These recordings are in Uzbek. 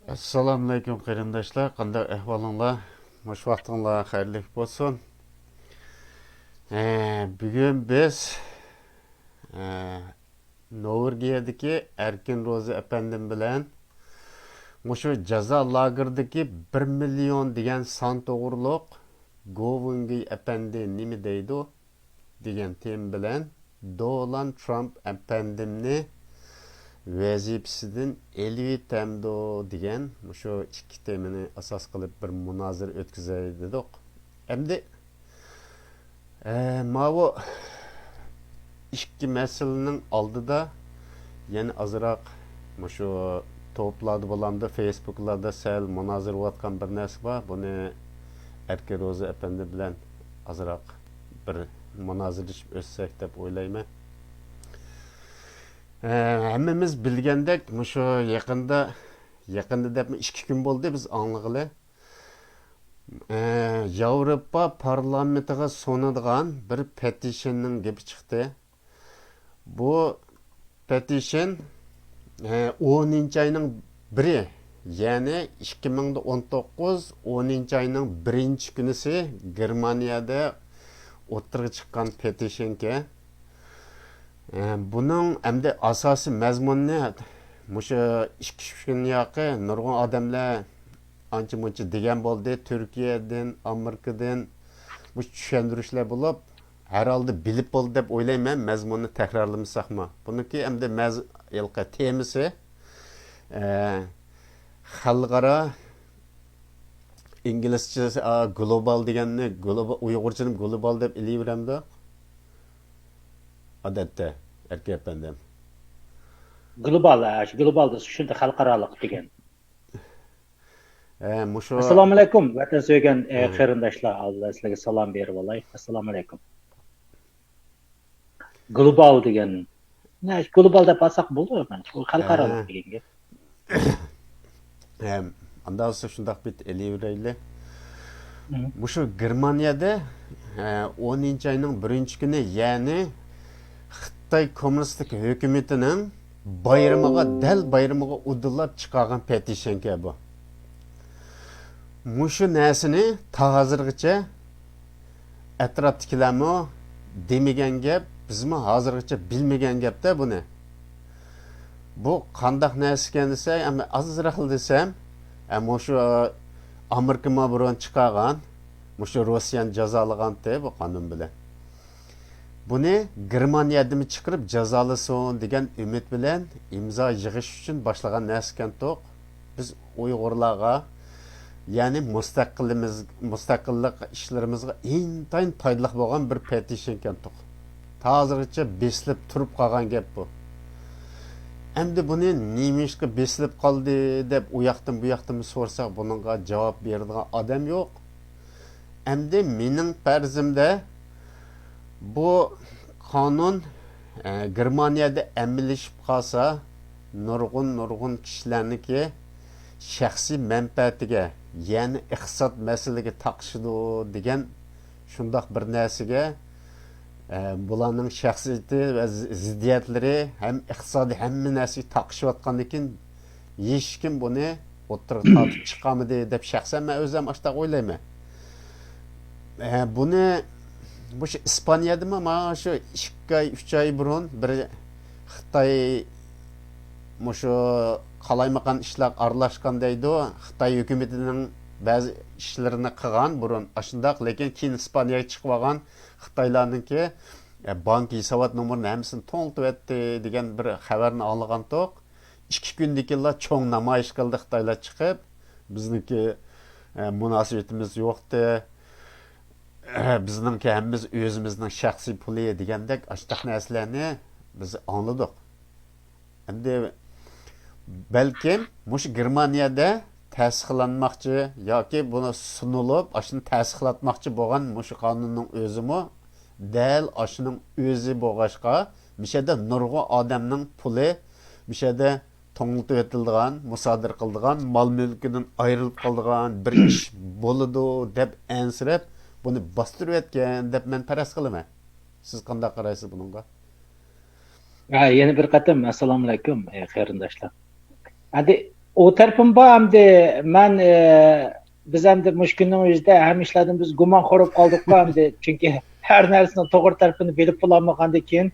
Assalamu alaikum qarindoshlar, qanday ahvolinglar? Mush vaqtinglar xayrli bo'lsin. Bugun biz Norvegiyadagi Erkin Rozi apandim bilan mushu jazo lageridagi 1 million degan son to'g'riliq Govungi apandi nima deydi degan tem bilan Donald Trump apandimni vazifasidan elvitamdo degan shu ikki temani asos qilib bir munozara o'tkazay dedik. Endi bu ikki masalaning oldida yana azroq shu to'plarda bo'landa Facebooklarda sal munozara qilayotgan bir narsa bor. Buni Erkin Rozi apandi bilan azroq bir munozaralashib o'tsak deb o'ylayman. Hammamiz bilgandek, shu yaqinda deb 2 kun bo'ldi biz anglag'ili. Yevropa parlamentiga sunadigan bir petitionning gapi chiqdi. Bu petition 10-oyning 1, ya'ni 2019 10-oyning 1-kunisi Germaniyada o'tirg'i chiqqan petitionga. Bunun endi asosiy mazmunni mushu 2 kun yoqi nurg'un odamlar ancha-muncha degan bo'ldi. Turkiyadan, Amerikadan bu tushuntirishlar bo'lib, har holda bilib bo'ldi deb o'ylayman, mazmunni takrorlamasaqmi. Buniki endi yilqi temasi xalqaro inglizcha global deganni uyg'urchani global deb ilayveramda. Odatda erkak efendim. Globalda shunda xalqaroliq degan. Mushu Assalomu alaykum, vatan suygan qarindoshlar, Alloh sizlarga salom berib olay. Assalomu alaykum. Global degan. Global deb olsak bo'ladimi? U xalqaroliq degan gap. Ondan sonra shundaq bit elivrayli. Mushu Germaniyada 10-oyning 1-kuni, ya'ni Xitoy kommunistik hukumatining bayramiga udillab chiqargan petitionga bu. Mushu narsani hozirgacha atrofdagilarmi demagan gap, bizmi hozirgacha bilmagan gapda buni. Bu qandaq narsa ekan desak, amma azroq desam, mushu Amerika burun chiqargan, mushu Rossiyani jazolagan-da bu qonun bilan. Buni Germaniyadami chiqarib jazolasin degan umid bilan imzo yig'ish uchun boshlagan narsa ekan to'q. Biz Uyg'urlarga, ya'ni mustaqillik ishlarimizga intayin foydali bo'lgan bir petition ekan to'q. Hozirgacha besilib turib qolgan gap bu. Endi buni nimishga besilib qoldi deb u yoqdan bu yoqdan so'rsak, buningga javob beradigan odam yo'q. Endi mening farzimda bu qonun Germaniyada amalishib qolsa, nurg'un kishilarniki shaxsiy manfaatiga, ya'ni iqtisod masalasiga taqishidi degan shundoq bir narsaga bularning shaxsiyati va ziddiyatlari ham iqtisodiy hamma narsaga taqishayotgandan hech kim buni o'tirib tortib chiqamidi deb shaxsan men o'zim ashta o'ylayman. Buni bu İspaniyadami mana shu 2 oy 3 oy burun bir Xitoy mushu qalaymagan ishlar aralashgan deydi. Xitoy hukumatining ba'zi ishlarini qilgan burun ashundaq, lekin keyin Ispaniyaga chiqib olgan Xitoylarningki bank hisobot nomerini hammasini to'ltib etdi degan bir xabarni olgan to'q. 2 kundagilar cho'ng namoyish qildi Xitoylar chiqib, bizniki munosabatimiz yo'qdi. Bizningki hammamiz o'zimizning shaxsiy puli degandek ashtaq narsalarni biz angladik. Endi balkim mush Germaniyada tasdiqlanmoqchi yoki buni sunulib, ashuni tasdiqlatmoqchi bo'lgan mush qonunning o'zimi dal ashuning o'zi bo'lg'ashqa, mishada nurg'un odamning puli mishada to'ngiltib etilgan, musodir qildigan, mol mulkidan ayrilib qoldigan bir ish bo'ladi deb ansirab buni bostirib etgan deb men faraz qilaman. Siz qanday qaraysiz bunga? Yana bir qatam assalomu alaykum qarindoshlar. Hadi O tarafım bu hamda ben biz hamda müşkünün yüzde hem işledim biz guman korup kaldık hamda çünkü her neresinin doğru tarafını bilip bulamagandan keyin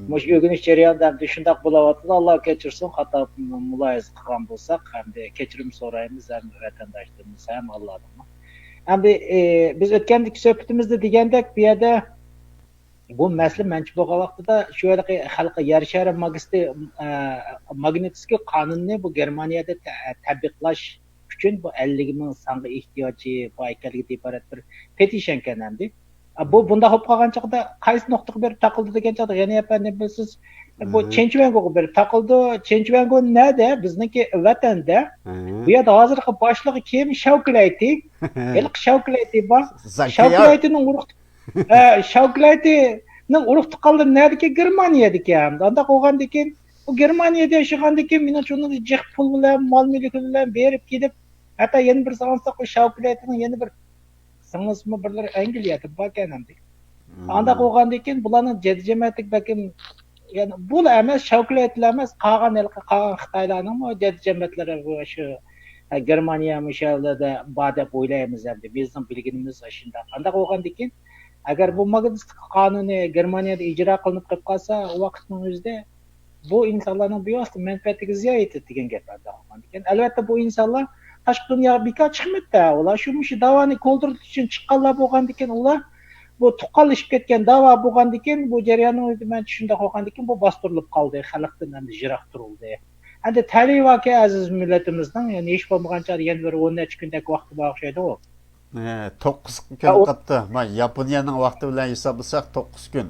muş ögünüş jarayonida shundoq bo'layotdi. Alloh kechirsin, xato muloyiz qilgan bo'lsak, hamda kechirim so'raymiz ham vatandoshlarimiz ham Allohdan. Hamda biz o'tgandagi suhbatimizda degandek bu yerda bu masala manchi bo'lgan vaqtida shu yerda xalqi yer shari magnitskiy qonunni bu Germaniyada tatbiqlash uchun bu 50 ming songa ehtiyoji bor ekanligidan iborat bir petition ekan hamda. Bu bunda hop qolgan chaqda qaysi nuqtaga berib taqildi degan chaqda yana yapanni bilsiz bu Chenchuangoga berib taqildi. Chenchuango nada bizniki vatanda. Bu yerda hozirgi boshlig'i kim? Shavkulayti. Ilk Shavkulayti bor. Shavkulaytining urug' Shavkulaytining urug' tuqqanlari nadiki Germaniyadagi ham. Unda qo'ygandan keyin u Germaniyada yashagandan keyin men shuni jiq pul bilan, mol mulki bilan berib kelib, hatto yana bir sansa Shavkulaytining yana bir singlismi birlar Angliyada bor ekan hamda. Anda qo'ygandan keyin bularning jadjimatlik bakim yani bu emas Shavkulaytlar emas, qolgan Xitoylarning jadjimatlari shu Germaniya mushavlarda bor deb o'ylaymiz hamda. Bizning bilginimiz shunday. Anda qo'ygandan keyin agar bu Magnitskiy qonuni Germaniyada ijro qilinib qolib qolsa, u vaqtning o'zida bu insonlarning bevosita manfaatiga ziyon yetadi degan gaplarda qo'ygandan. Albatta bu insonlar tashqi dunyoga bekor chiqmaydi. Ular shu davoni ko'ldirish uchun chiqqanlar bo'lgandan keyin ular bu tuqqanlashib ketgan davo bo'lgandan keyin bu jarayonni men shunda qo'ygandan keyin bu bostirilib qoldi, xalqdan ham yiroq turildi. Endi tarixiy voqea aziz millatimizning yani hech bo'lmagancha yana bir 10 necha kundagi vaqti bor o'xshaydi u. 9 kun qapti. Men Yaponiyaning vaqti bilan hisoblasak 9 kun.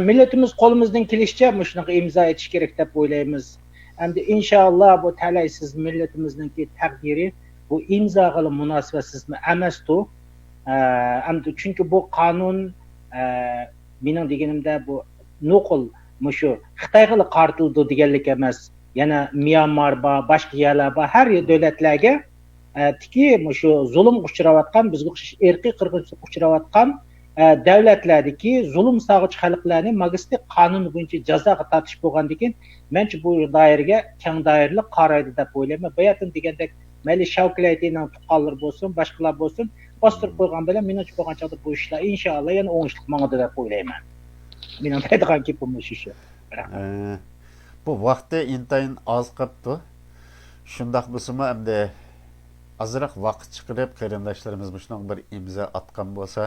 Millatimiz qo'limizdan kelishicha shunaqa imzo etish kerak deb o'ylaymiz. Endi inshaalloh bu talaysiz millatimizningki taqdiri bu imzo qilib munosabetsizmi emasdi. Endi chunki bu qonun mening deganimda bu nuqul shu Xitoyga qartildi deganlik emas. Yana Myanmar bor, boshqa yerlar bor, har davlatlarga tiki shu zulm uchrayotgan, bizga o'xshash irqiy qirg'inchilik uchrayotgan davlatlardagi zulm sog'ich xalqlarni Magnitskiy qonuni bo'yicha jazoga tortish bo'lgandan keyin menchi bu doiraga keng doirali qaraydi deb o'ylayman. Bu yerdan degandek mayli Shavkulaytining tuqqanlar bo'lsin, boshqalar bo'lsin, bostirib qo'ygan bilan menimcha bo'lgan chog'da bu ishlar inshaalloh yana o'ngishli mangadi deb o'ylayman. Mening aytgan gapim shu. Bu vaqtda intayin oz qolibdi. Shundoq bo'lsa-mu endi azroq vaqt chiqarib qarindoshlarimiz shunday bir imzo atgan bo'lsa,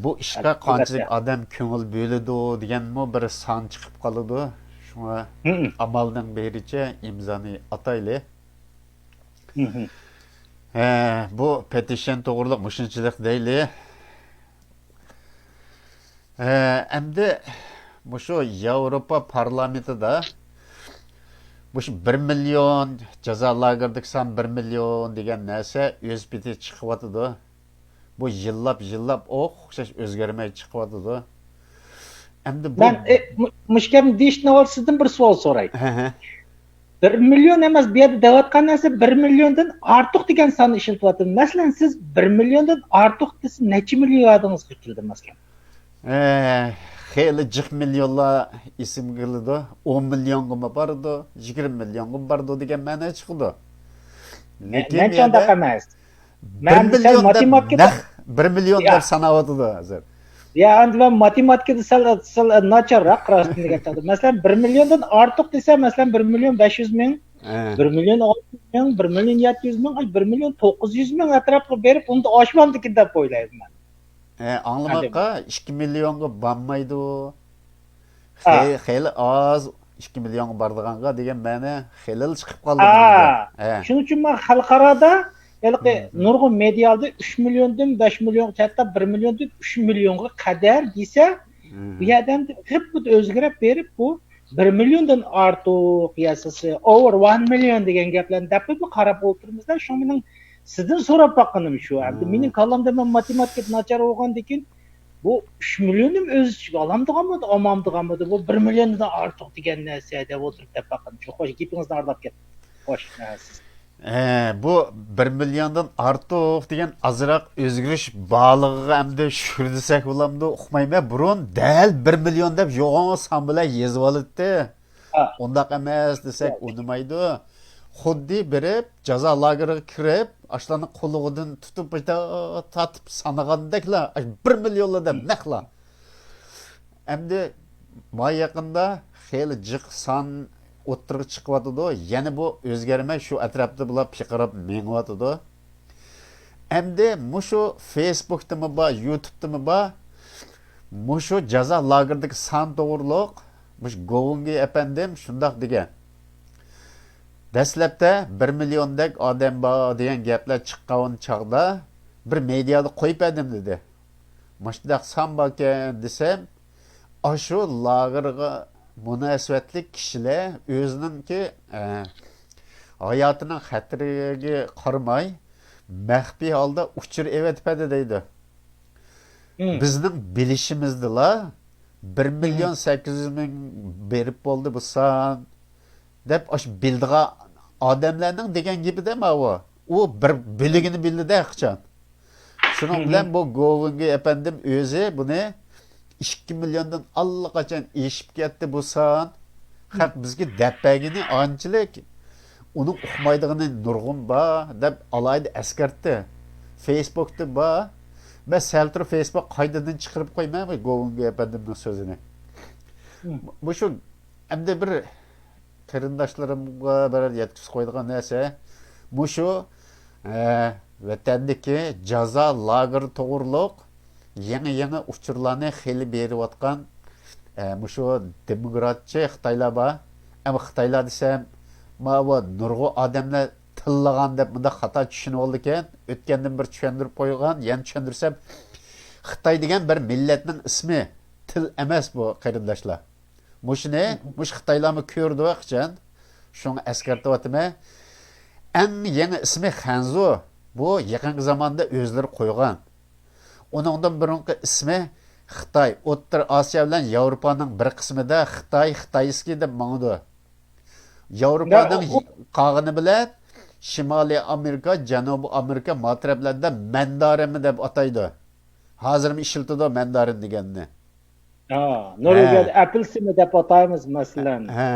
bu ishga qanchalik odam ko'ngil bo'ladi deganmi bir son chiqib qoladi. Shunga amalning bericha imzoni atayli. Bu petition to'g'riliq mushunchilik deyli. Endi shu Yevropa parlamentida bu 1 million jazo lagerlik son 1 million degan narsa o'z biti chiqyotidi. Bu yillab o'xshash o'zgarmay chiqyotidi. Endi bu ben mushkam deyishni sizdan bir savol so'ray. 1 million emas, bu yerda deyotgan narsa 1 milliondan ortiq degan sonni ishlatyapti. Masalan, siz 1 milliondan ortiq desiz necha million yodingizga keldi masalan? Xeyli jiq millionlar ism keldi. 10 millionga bordi, 20 millionga bordi degan ma'no chiqdi. Lekin shunday emas. 1 million matematikada 1 million deb sanayotdi hozir. Ya endi men matematikada sal nacharroq qarashdim degan chog'da. Masalan 1 milliondan ortiq desa, masalan 1 million 500 ming, 1 million 600 ming, 1 million 700 ming, 1 million 900 ming atrofga berib, unda oshmamdiki deb o'ylayman. Anglamaqa 2 millionga bormaydi. Xeyli oz 2 millionga bordiganga degan ma'no xelil chiqib qoldi. Shuning uchun men xalqaroda nurg'un medialda 3 milliondan 5 million, hatto 1 milliondan 3 millionga qadar desa, bu yerdan g'ib o'zgarib berib bu 1 milliondan ortiq yasasi over 1 million degan gaplarni deb qarab o'tirmizda. Shu mening sizdan so'rab baqanim shu. Endi mening kallamda men matematika nachar o'qigandan keyin bu 3 milliondan o'z ichiga olmamdiganmi, bu 1 milliondan ortiq degan narsa deb o'tirib deb baqanim shu. Xo'sh, gapingizni ardlab ketdim. Xo'sh, siz bu 1 milliondan ortiq degan azroq o'zgarish borlig'iga hamda shukr desak bo'lamdi, uqmayman. Burun dal 1 million deb yo'g'on son bilan yozib olibdi. Ha, Ondaq emas desek yo'q. unimaydi. Xuddi berib, jazo lageriga kirib, ashlarni qo'lig'idan tutib, tatib sanagandakla, 1 millionlarda naqla. Endi ma yaqinda xeyli jiq son o'ttirib chiqyotidi. Yana bu o'zgarmay shu atrofda bular piqirib mengyotidi. Endi mushu Facebook'dami bor, YouTube'dami bor, mushu jazo lageridagi son to'g'riliq, mush Govungi efendim shundoq degan. Dastlabda 1 milliondek odam bor degan gaplar chiqqan chog'da bir mediada qo'yib edim dedi. Mushdaq son borkan desam, shu lagerga munosabatli kishilar o'zininki hayotining xatiriga qaramay maxfiy holda uchur evetpadi deydi. Bizning bilishimizda 1 million 800 ming berib bo'ldi bu son deb bildigan odamlarning degan gapida u bir biligini bildi-da qachon. Shuning bilan bu Govungi efendim o'zi buni 2 milyondan allaqachon eshib ketdi bu son. Haq bizga dappagini anchilik uni uqmaydigini nurg'un bor deb alayda askartdi. Facebook'da bor. Ben seltri Facebook qaydadan chiqarib qo'ymayman Govungi efendimning so'zini. Bu shu endi bir qarindoshlarimga bir yetkazib qo'ydigan narsa, bu shu vatandagi jazo lageri to'g'riliq yangi uchurlarni xeli beriyotgan shu demokratchi Xitoylar bor. Ama Xitoylar desam, bu nurg'u odamlar tillagan deb bunda xato tushunib oldi ekan. O'tgandan bir tushuntirib qo'ygan, yana tushuntirsam, Xitoy degan bir millatning ismi, til emas bu qarindoshlar. Mushni, mush Xitoylarni ko'rdi vaqtdan, shuni eskartyapman. Eng yangi ismi Xanzu. Bu yaqin zamonda o'zlari qo'ygan. Uningdan burungi ismi Xitoy. O'rta Osiyo bilan Yevropaning bir qismida Xitoy, Xitoyskiy deb mangdi. Yevropaning qog'ini bilan Shimoliy Amerika, Janubiy Amerika matrablarida mandarinmi deb ataydi. Hozirmi ishiltidi mandarin deganni. Ha, Norvegiya apelsini deb ataymiz masalan. Ha.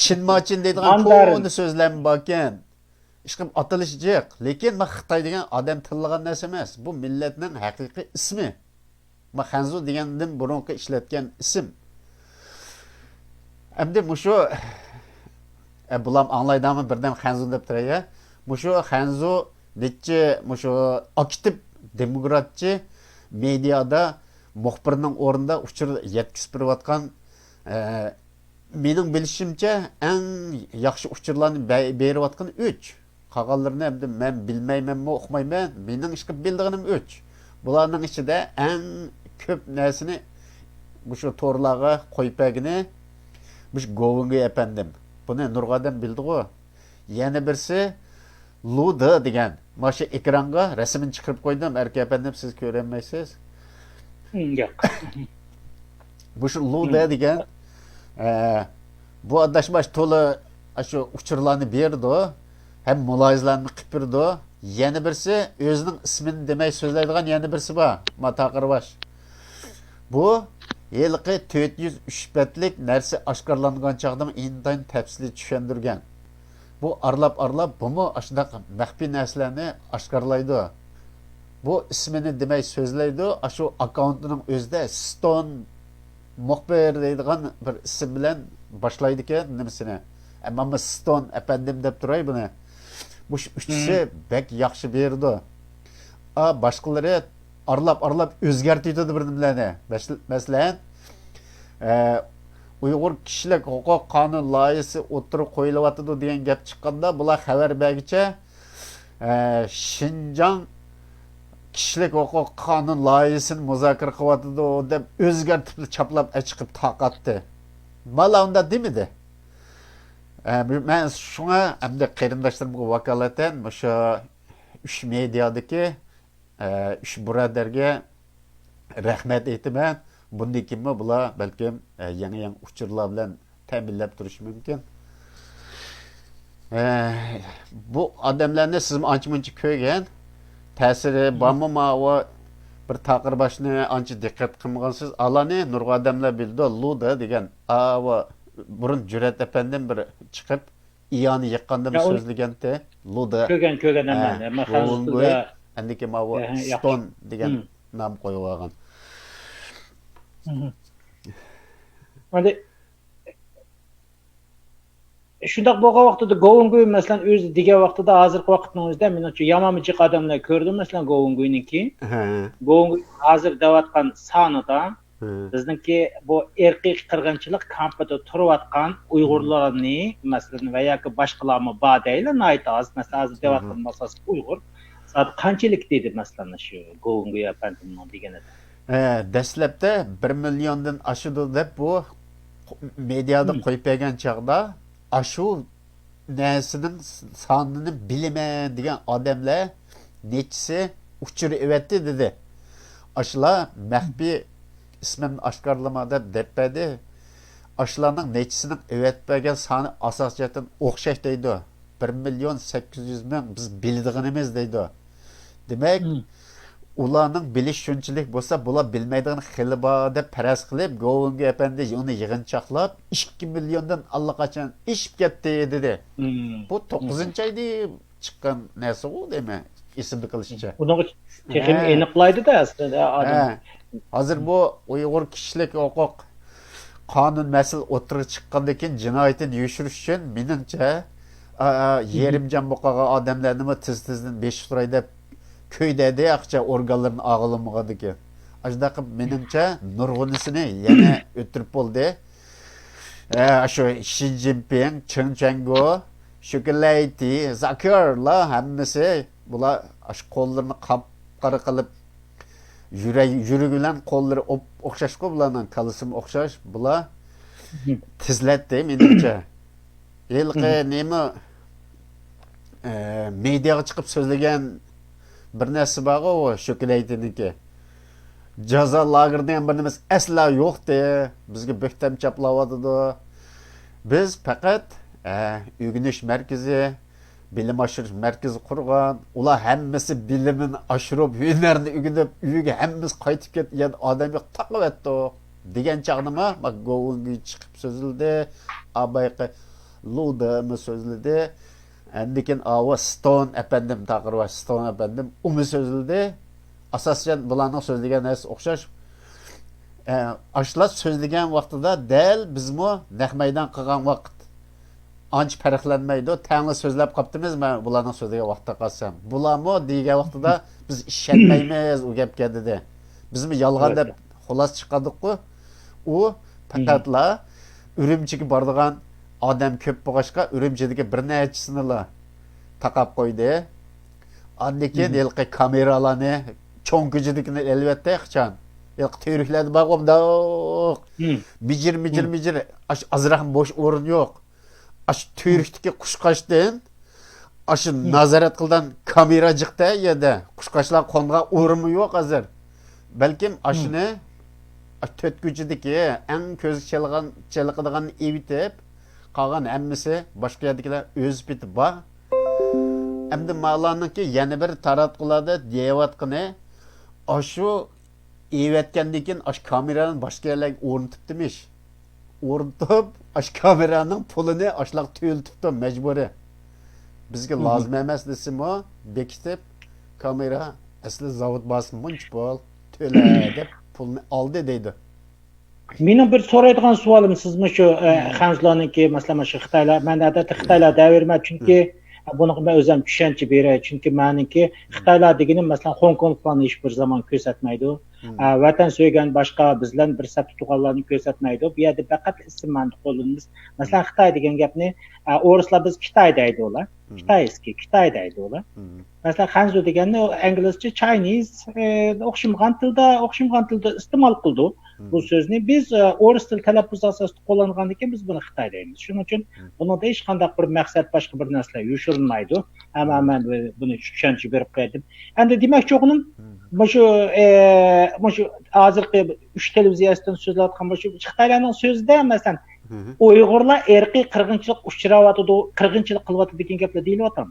Chinmachin deydigan qo'ni so'zlar bor ekan. Ishqim atilish jiq, lekin men Xitoy degan odam tillagan narsa emas. Bu millatning haqiqiy ismi. Men Xanzu degandan burungi ishlatgan ism. Endi mushu bulam anglaydimi birdan Xanzu deb turaya. Mushu Xanzu nechi mushu aktiv demokratchi mediada muxbirning o'rnida uchur yetkazib berayotgan mening bilishimcha eng yaxshi uchurlarni berayotgan 3. Qolganlarini endi men bilmaymanmi, o'qimayman. Mening ishqib bildiganim 3. Bularning ichida eng ko'p narsani shu to'rlarga qo'yib bergini bu Govungi efendim. Buni nurg'adam bildi-ku. Yana birsi Luda degan. Mana shu ekranga rasmini chiqarib qo'ydim. Erka efendim siz ko'rolmaysiz. Yo'q. Bu shu Luda degan bu adashmash to'la shu uchurlarni berdi. Hem muloyizlarni qilib berdi. Yana birsi o'zining ismini demay so'zlaydigan yana birsi bor. Mataqirbash. Bu yilqi 403 betlik narsa oshkorlangan chaqda intayin tafsili tushundirgan. Bu arlab bumi ashunday maxfiy narsalarni oshkorlaydi. Bu ismini demay so'zlaydi. Shu akkauntning o'zida Stone muxbir deydigan bir ism bilan boshlaydi ekan nimasini. Ammo Stone efendim deb turay buni. Bu uchisi bek yaxshi berdi. Boshqalari arlab o'zgartirdi bir nimalarni. Masalan, Uyg'ur kishilik huquq qonun loyihasi o'tirib qo'yilyapti degan gap chiqqanda, bular xabar bergicha Shinjang kishilik huquq qonun loyihasini muzokara qilyapti deb o'zgartirib chaplab chiqib taqatdi. Mana unda demidi. Men shunga hamda qarindoshlarimga vakolatan o'sha 3 mediadagi 3 birodarga rahmat aytaman. Bundan keyin bular balkim yangi uchurlar bilan ta'minlab turishi mumkin. Bu odamlarni siz ancha-muncha ko'rgan. Ta'siri bormi va bir taqirboshni ancha diqqat qilmagansiz. Alani nurg'a odamlar bildi. Luda degan va burun Cüret efendim bir çıkıp İyan'ı yıkkanda mı Ya onu sözlegende Luda kögen hemen. Ama fransız Goğungoy tilde andiki ma bu yaxşı. Stone degan Hı. nam koyup algan. Hı. Hadi shundoq bo'lgan vaqtida Govungoy masalan o'zi degan vaqtida hozirgi vaqtning o'zida menimcha yamanchiq odamlar ko'rdim masalan Govungoyniki. He. Govungoy hozir deyotgan sonida He. bizniki bu erkiy qirg'inchilik kampida turayotgan Uyg'urlarni masalan va yoki boshqalarni bor deylar aytamiz masalan hozir deyotgan masalasi Uyg'ur qanchalik dedi masalan shu Govungoy apandimning deganida. Dastlabda 1 milliondan oshidi deb bu mediada qo'yib bergan chog'da ashu narsaning sonini bilaman degan odamlar nechisi uchur evatdi dedi. Ashlar maxfiy ismini oshkorlama deb berdi. Ashlarning nechisining evatmagan soni asosiyatan o'xshash deydi. 1 million 800 ming biz biladiganimiz deydi. Demak, ularning bilish shunchalik bo'lsa, bular bilmaydigan xili bor deb faraz qilib, Govungoy apandi uni yig'inchoqlab 2 milliondan allaqachon ishib ketdi dedi. Bu 9-oyda chiqqan narsa u deymi? Esimda qilishicha. Uni texnik aniqlaydi-da aslida odam. Hozir bu Uyg'ur kishilik huquq qonun masal o'tirib chiqqandan keyin jinoyatni yushirish uchun menimcha yerimjon bo'lgan odamlarni tez-tezdan beshturay deb köydədə yaxşı orqanların ağılınmağıdır ki. Ajdaqı menimcə nurğunisini yana ötürüb oldu. Şu Xi Jinping, Chen Chang'o, Şükürləyti, Zakirlar həmmisi bunlar şu qollarını qapqara qılıb yürügülən qolları oxşaş qı bularla kalısım oxşaş bunlar tizlətdi menimcə. Elqi nemi mediaga chiqib so'zlagan bir narsa bor o Şükürleytiniki. Jazo lagerida ham bir nima asla yo'qdi. Bizga bo'ktam chaplayotdi. Biz faqat o'rganish markazi, bilim oshirish markazi qurgan. Ular hammasi bilimini oshirib, hunarni o'rganib, uyiga hammasi qaytib ketgan odamga taqavatdi degan chaqnima Govungoy chiqib so'zildi. Abayqi Luda so'zildi. Endikin ava Stone efendim takırva Stone efendim umi sözüldü. Asasen bulanın sözlügen neyse okşaş. Aşlar sözlügen vaxtıda del bizmo nehmeyden kıgan vaqt. Anç periklenmeydi. Tanrı sözlep kaptınız mı bulanın sözlügen vaxtıda kalsam. Bulanmo diye vaxtıda biz işlenmeymeyiz o gep geldi de. Bizim yalgan da xulas çıkadık ku. O pakatla ürümçiki bardıgan odam ko'p bo'lg'achqa Urumchidagi bir nechisini taqab qo'ydi. Andan keyin ilqi kameralarni cho'nkijidikini albatta qachon ilqi to'riklarni bag'omdoq mijir azroq bo'sh o'rin yo'q. Ash to'rikdagi qushqashdan ash nazorat qilgan kamera jiqda yerda qushqashlar qo'ngan o'rimi yo'q hozir. Balkim ashni to'rtkuchidagi eng ko'z chaliqadigan evitib qolgan hammasi boshqa yerdagilar o'z bitib bor. Endi ma'lumki yana bir taratqularda deyotgani shu evatgandan keyin ash kamerani boshqa yerlarga o'rnatibdimish. O'rnatib ash kameraning pulini ashlar to'ltibdi majburiy. Bizga lozim emas desimi bekitib kamera asli zavod bosim munch pul to'la deb pulni oldi deydi. Mening bir so'raydigan savolim sizmi shu Xanzloniki masalan shu Xitoylar menda Xitoylar daverma chunki buni men o'zim tushuncha beray chunki meniki Xitoylar degani masalan Hong Kong falan hech bir zaman ko'rsatmaydi. Vatan so'ygan boshqa bizlar bir saf tuqqanlarni ko'rsatmaydi. Bu yerda faqat ismni qo'llaymiz. Masalan Xitoy degan gapni o'rislar biz Xitoy deydi ular. Xitoy deydi ular. Masalan Xanzu deganni inglizcha Chinese o'xshamagan tilda iste'mol qildi. Bu so'zni biz o'ris til talaffuz asosida qo'llangandan keyin biz buni Xitoy deymiz. Shuning uchun bunida hech qanday bir maqsad boshqa bir narsalar yoshirilmaydi. Hamma men buni tushuncha berib qo'ydim. Endi demakchi o'g'lim shu hozirgi 3 televiziyasidan so'zlayotgan shu Xitoylarning so'zida masalan Uyg'urlar erkiy qirg'inchilik uchrayotdi, qirg'inchilik qilyapti degan gaplar deyilyapti.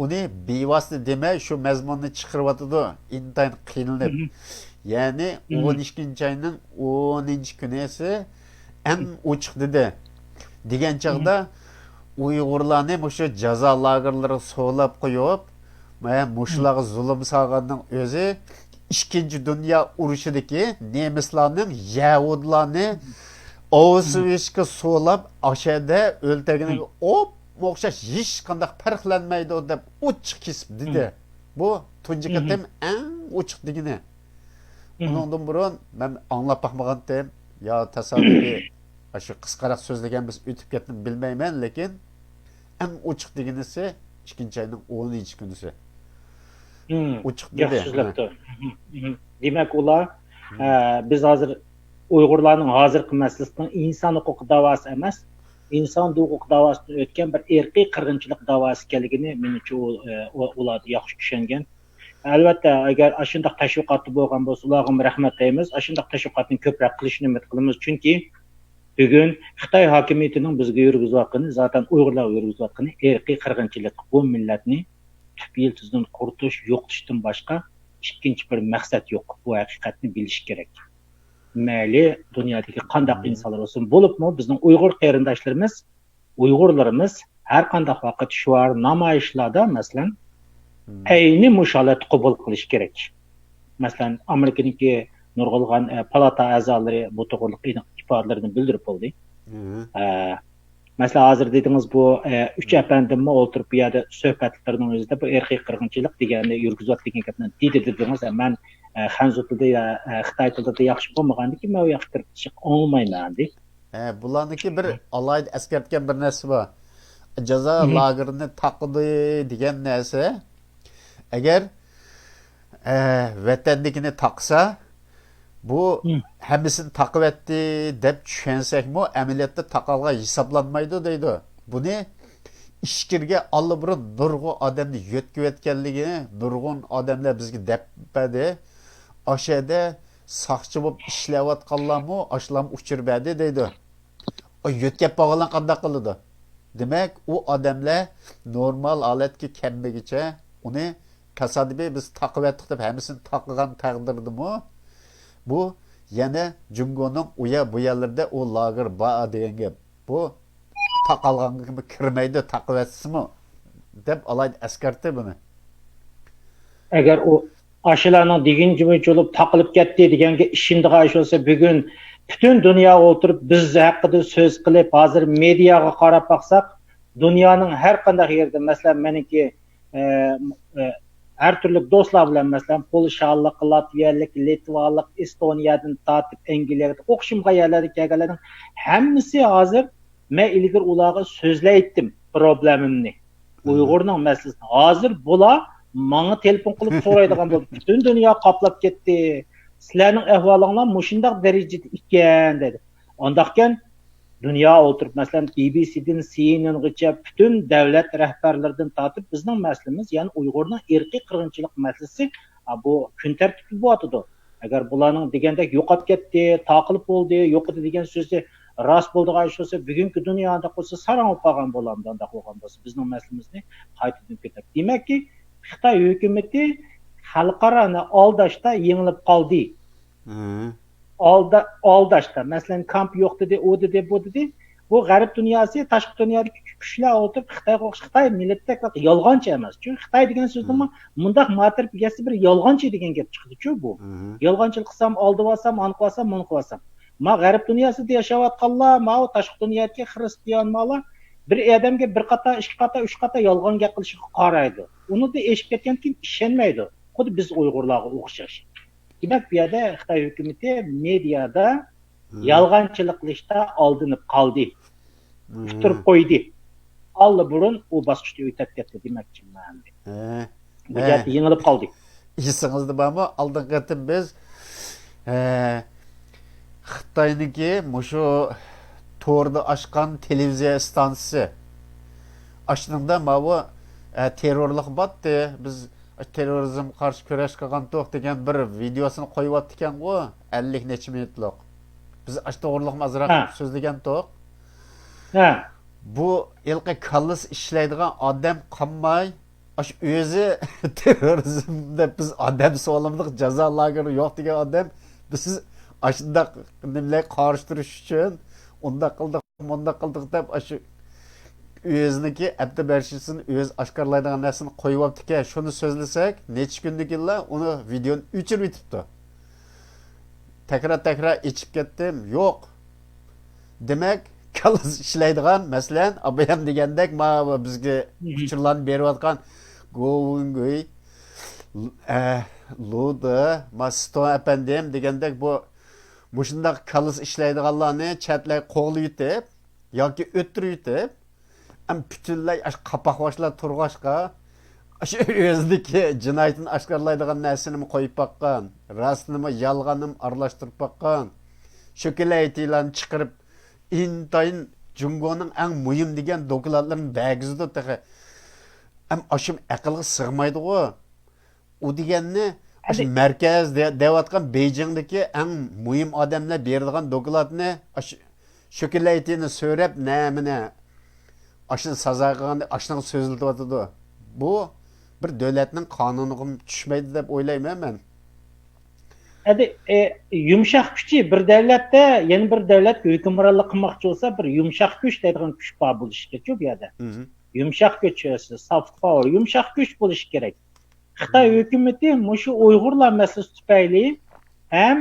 Uni bevosita demay shu mazmunni chiqaryotdi. Intayin qiynalib. Yani 12. ayının 10. günesi en uçuk dedi. degan chog'da uyg'urlarni o'sha jazo lagerlariga so'lab qo'yib, mana mushularga zulm solganning o'zi ikkinchi dunyo urushidagi nemislarning yahudlarni Auschwitz'ga so'lab oshada o'ltaginiga o'xshash hech qanday farqlanmaydi deb ochiq kesib dedi. Bu tunji qatim eng ochiq degini. Undan burun men anglab baxmagandim. Ya tasodifiy shu qisqaroq so'zlagan biz o'tib ketdim bilmayman, lekin eng ochiq deginisi 2-oyning 10-kunisi. Ochiq dedi. Yaxshi so'zlabdi. Demak, ular biz hozir Uyg'urlarning hozirgi masalasining inson huquqi da'vosi emas, inson huquq davosidan o'tgan bir irqiy qirg'inchilik da'vosi ekanligini menimcha ular yaxshi tushungan. Albatta, agar ashunday tashviqotli bo'lgan bo'lsa, ularga rahmat deymiz. Ashunday tashviqotni ko'proq qilishni umid qilamiz, chunki bugun Xitoy hokimiyatining bizga yurgizayotgani, zaten Uyg'urlar yurgizayotgani irqiy qirg'inchilik. Bu millatni tub yiltizdan quritish, yo'qotishdan boshqa ikkinchi bir maqsad yo'q. Bu haqiqatni bilish kerak. Mayli dunyodagi qanday insonlar bo'lsin, bo'libmi bizning Uyg'ur qarindoshlarimiz, Uyg'urlarimiz har qanday vaqt shuar namoyishlarda masalan ayni musholat qabul qilish kerak. Masalan, Amerikaniki nurg'ulg'an palata a'zolari bu to'g'riliq ifodalarini bildirib bo'ldi. Masalan, hozir dedingiz bu 3 apandimni o'tirib bu yerda suhbatlarning o'zida bu irqiy qirg'inchilik deganni yurgizayotgan gapni dedingiz. Men Xanzu tilida ya Xitoy tilida yaxshi bo'lmaganiki, men u yoqqa kirib chiqib olmayman deb. Bularniki bir alayda eskartgan bir narsa bor. Jazo lagerini taqdi degan narsa agar vatandagini taqsa bu hammasini taqib etdi deb tushensakmi, amaliyotda taqalgan hisoblanmaydi deydi. Buni ishkirga allburun nurg'un odamni yo'tkib etganligini nurg'un odamlar bizga debdi. Oshada soqchi bo'lib ishlayotganlarmi, ashlam uchirmadi deydi. O yo'tkab bo'lganlar qanday qiladi? Demak, u odamlar normal holatga kelmagicha uni tasodifiy biz taqib etdik deb hammasini taqgan taqdirdimi? Bu yana Jungoning uya bu yerlarda u lager bor degan gap. Bu taqalganga kirmaydi, taqib etsimi deb alayda askartdi buni. Agar u aşılarning deginchi bo'lib taqilib ketdi deganga ishindiga bo'lsa, bugun butun dunyo o'tirib biz haqida so'z qilib, hozir mediaga qarab baqsaq, dunyoning har qanday yerida, masalan, meniki her türlü do'stlar bilan, masalan, Polshalik, Latviyalik, Litvalik, Estoniyadan tortib Angliyaga o'xshimga yerlarga kelganlarning hammasi hozir men ilgir ularga so'zlaydim problemimni. Uyg'urning masalasini. Hozir bular menga telefon qilib so'raydigan bo'ldi. Butun dunyo qoplab ketdi. Sizlarning ahvolinglar mushundaq darajada ekan dedi. Ondaqkan dünya o'tirib, masalan, BBC'dan CNN'gacha bütün davlat rahbarlaridan tortib bizning masalamiz, ya'ni Uyg'urning irqiy qirg'inchilik masalasi bu kun tartibli bo'tadi. Agar bularning degandek yo'qolib ketdi, taqilib bo'ldi, yo'qdi degan so'zi rost bo'ldigan bo'lsa, bugungi dunyoda qo'ysa sarangib qolgan bo'lamdi, unda bo'lgan bo'lsa bizning masalamizni qaytadan ko'tarib. Demakki, Xitoy hukumatı xalqarani aldashda yengilib qoldi. Aldashda, masalan, kamp yo'q dedi, o dedi, bu dedi. Bu g'arb dunyosi, tashqi dunyodagi kuchlar o'tib Xitoy millatda yolg'onchi emas. Chunki Xitoy degan so'zni mundaq ma'tir egasi bir yolg'onchi degan gap chiqdi-ku bu. Yolg'onchilik qilsam, olib olsam, aniq olsam, muniq olsam. Ma g'arb dunyosida yashayotganlar, ma tashqi dunyodagi xristianlar bir odamga bir qator, ikki qator, uch qator yolg'on gap qilishga qaraydi. Uni da eshitib ketgan kim ishonmaydi. Xuddi biz Uyg'urlarga o'xshash. Demak, bu yerda Xitoy hukumatı mediada yolg'onchilik qilishda oldinib qoldi. Tuturib qo'ydi. Burun u bosqichga o'tib ketdi demakchiman. Bu yerda yengilib qoldi. Esingizda bormi? Oldin qatim biz Xitoyniki mushu to'rda ochgan televiziya stansiyasi ochganda bu terrorlik botdi. Biz terrorizm qarshi kurash qilgan to'q degan bir videosini qo'yibdi ekan-ku, 50 necha minutlik. Biz to'g'riliqni azroq so'zlagan to'q. Bu ilqi kallis ishlaydigan odam qolmay, o'zi terrorizmda biz odam so'limlik jazo lageri yo'q degan odam biz ashundaq nimlar qarshi turish uchun unda qildik deb shu o'ziniki abdi berishisini o'zi oshkorlaydigan narsani qo'yib olibdi. Shuni so'zlasak, necha kundan keyin uni videoni o'chirib yetibdi. Tekrar ichib ketdim. Yo'q. Demak, kallas ishlaydigan, masalan, abayam degandek, bizga uchurlarni berayotgan Govungoy, Luda, Masto efendim degandek bu shundaq kallas ishlaydiganlarni chatlay qo'g'li yutib yoki o'ttirib yutib, butunlay qapoqvoshlar turg'ashqa shu o'zidagi jinoyatni oshkorlaydigan narsani qo'yib baqqan, rostnimi, yolg'onimi aralashtirib baqqan, shokolaytilarni chiqarib intayin Jungoning eng muhim degan dokladlarni bagizdi taqa. Ashim aqlga sig'maydi-ku. U deganni markaz deyotgan Beijingdagi eng muhim odamlar beradigan dokladni shokolaytini so'rab namini ashni sazo qilganda ashni so'zlatyotdi. Bu bir davlatning qonuniga tushmaydi deb o'ylayman men. Hadi yumshoq kuchi bir davlatda yana bir davlat hukmronlik qilmoqchi bo'lsa, bir yumshoq kuch deydigan kuch bor bo'lishi kerak bu yerda. Yumshoq kuch, soft power, yumshoq kuch bo'lishi kerak. Xitoy hukumati shu Uyg'urlar masalasi tufayli ham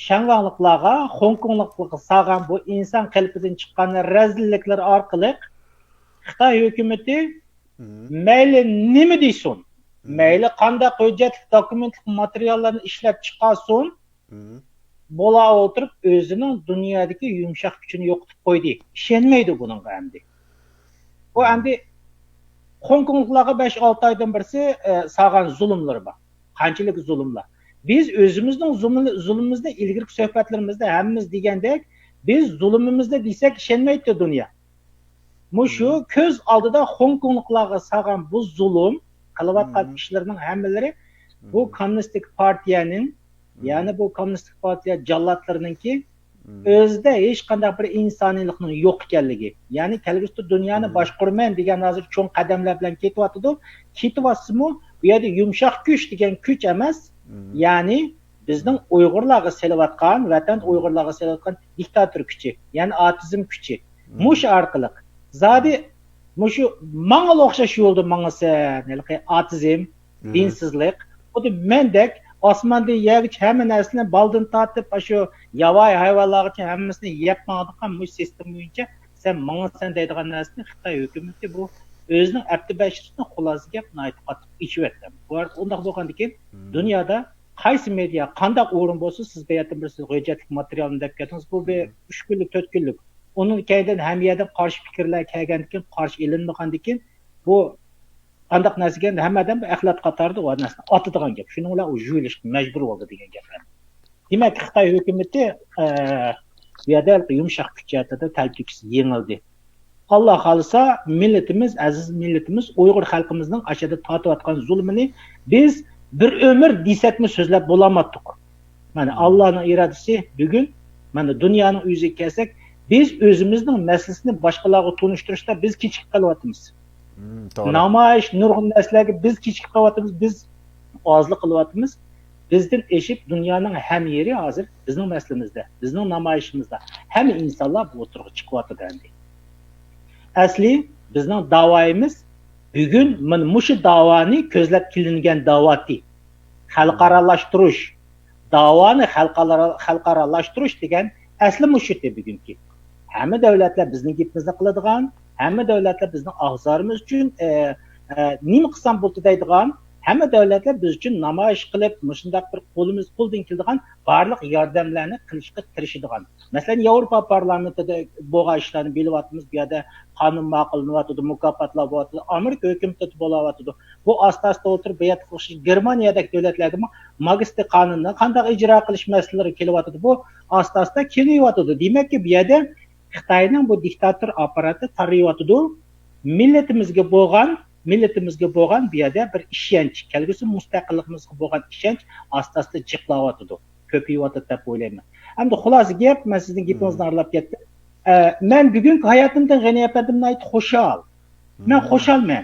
shanganliklarga, Hongkongliklarga salgan bu inson qalbidan chiqqan razilliklar orqali Xitoy hukumati mayli nima deysin, mayli qanday hujjatli dokumentlik materiallarni ishlab chiqarsin, bo'la o'tirib o'zining dunyodagi yumshoq kuchini yo'qotib qo'ydi. Ishonmaydi buningga endi. Bu endi Hongkongliklarga 5-6 oydan birisi salgan zulmlar bor. Qanchalik zulmlar. Biz o'zimizning zulmimizni ilgirki suhbatlarimizda hammamiz degandek, biz zulmimizda desak ishonmaydi dunyo. Shu ko'z oldida Hongkongliklarga salgan bu zulm qilayotgan ishlarning hammalari bu kommunistik partiyaning, ya'ni bu kommunistik partiya jallatlariningki o'zida hech qanday bir insoniylikning yo'q ekanligi, ya'ni kelgusi dunyoni boshqarman degan hozir cho'ng qadamlar bilan ketyapti. Ketyapsimi, bu yerda yumshoq kuch degan kuch emas, ya'ni bizning Uyg'urlarga selayotgan, vatan Uyg'urlarga selayotgan diktator kuchi, ya'ni otizm kuchi. Mush orqali zodi shu manga o'xshash yo'lda mangasa, otizm, dinsizlik, xuddi mendek osmonda yegich hamma narsani baldan tortib shu yovvoyi hayvonlargacha hammasini yeb mangadigan bu sistem bo'yicha sen mangasan deydigan narsani Xitoy hukumati bu o'zining abdi bashirni xulosiga qatib ichiyapti. Bu undaq bo'lgandan keyin dunyoda qaysi media qanday o'rin bo'lsa, siz bu yerda bir hujjatli materialni deb ketdingiz, bu 3 kunlik, 4 kunlik. Onun keyin hammadan qarshi fikrlar kelgandan keyin qarshi ilinmagandan keyin bu qandaq narsaga hammadan bir axlat qatorida u narsani otadigan gap. Shuning bilan u juyilishga majbur bo'ldi degan gaplar. Demak, Xitoy hukumati bu yerda yumshoq kuchiyatida talpikisi yengildi. Alloh xolisa millatimiz, aziz millatimiz, Uyg'ur xalqimizning ashada tortayotgan zulmini biz bir umr desakmi so'zlab bo'lamadik. Mana Allohning irodasi bugun mana dunyoning yuziga kelsak, biz o'zimizning masalasini boshqalarga tunishtirishda biz kechikib qolyapmiz. Namoyish nurg'un narsalarga biz kechikib qolyapmiz, biz ozlik qilyapmiz. Bizdan eshib dunyoning ham yeri hozir bizning masalamizda, bizning namoyishimizda hamma insonlar bu o'tirg'i chiqyapti endi. Asli bizning da'voyimiz bugun mana shu da'voni ko'zlab kelingan da'voti xalqaralashtirish, da'voni xalqaralashtirish degan asli shu bugunki. Hamma davlatlar bizning gapimizni qiladigan, hamma davlatlar bizning og'zorimiz uchun nima qilsam bo'ldi deydigan, hamma davlatlar biz uchun namoyish qilib, shunday bir qo'ldan keladigan barliq yordamlarni qilishga tirishadigan. Masalan, Yevropa parlamentida bo'lgan ishlarni bilyapmiz, bu yerda qonun ma'qullanyapti, mukofotlar bo'lyapti, Amerika hukumati bo'lyapti. Bu asta-asta o'tirib, bu yerda Germaniyadagi davlatlarda magistr qonunni qanday ijro qilish masalalari kelyapti. Bu asta-asta kelyapti. Demakki, bu yerda Xitoyning bu diktator apparati tarayapti. Millatimizga bo'lgan bu yerda bir ishonch, kelgusi mustaqilligimizga bo'lgan ishonch asta-asta jiqlayapti, ko'payapti deb o'ylayman. Hamda xulosa gap, men sizning gapingizni anglab ketdim. Men bugungi hayotimdan g'aniyatimdan aytib xushal. Men xushalman.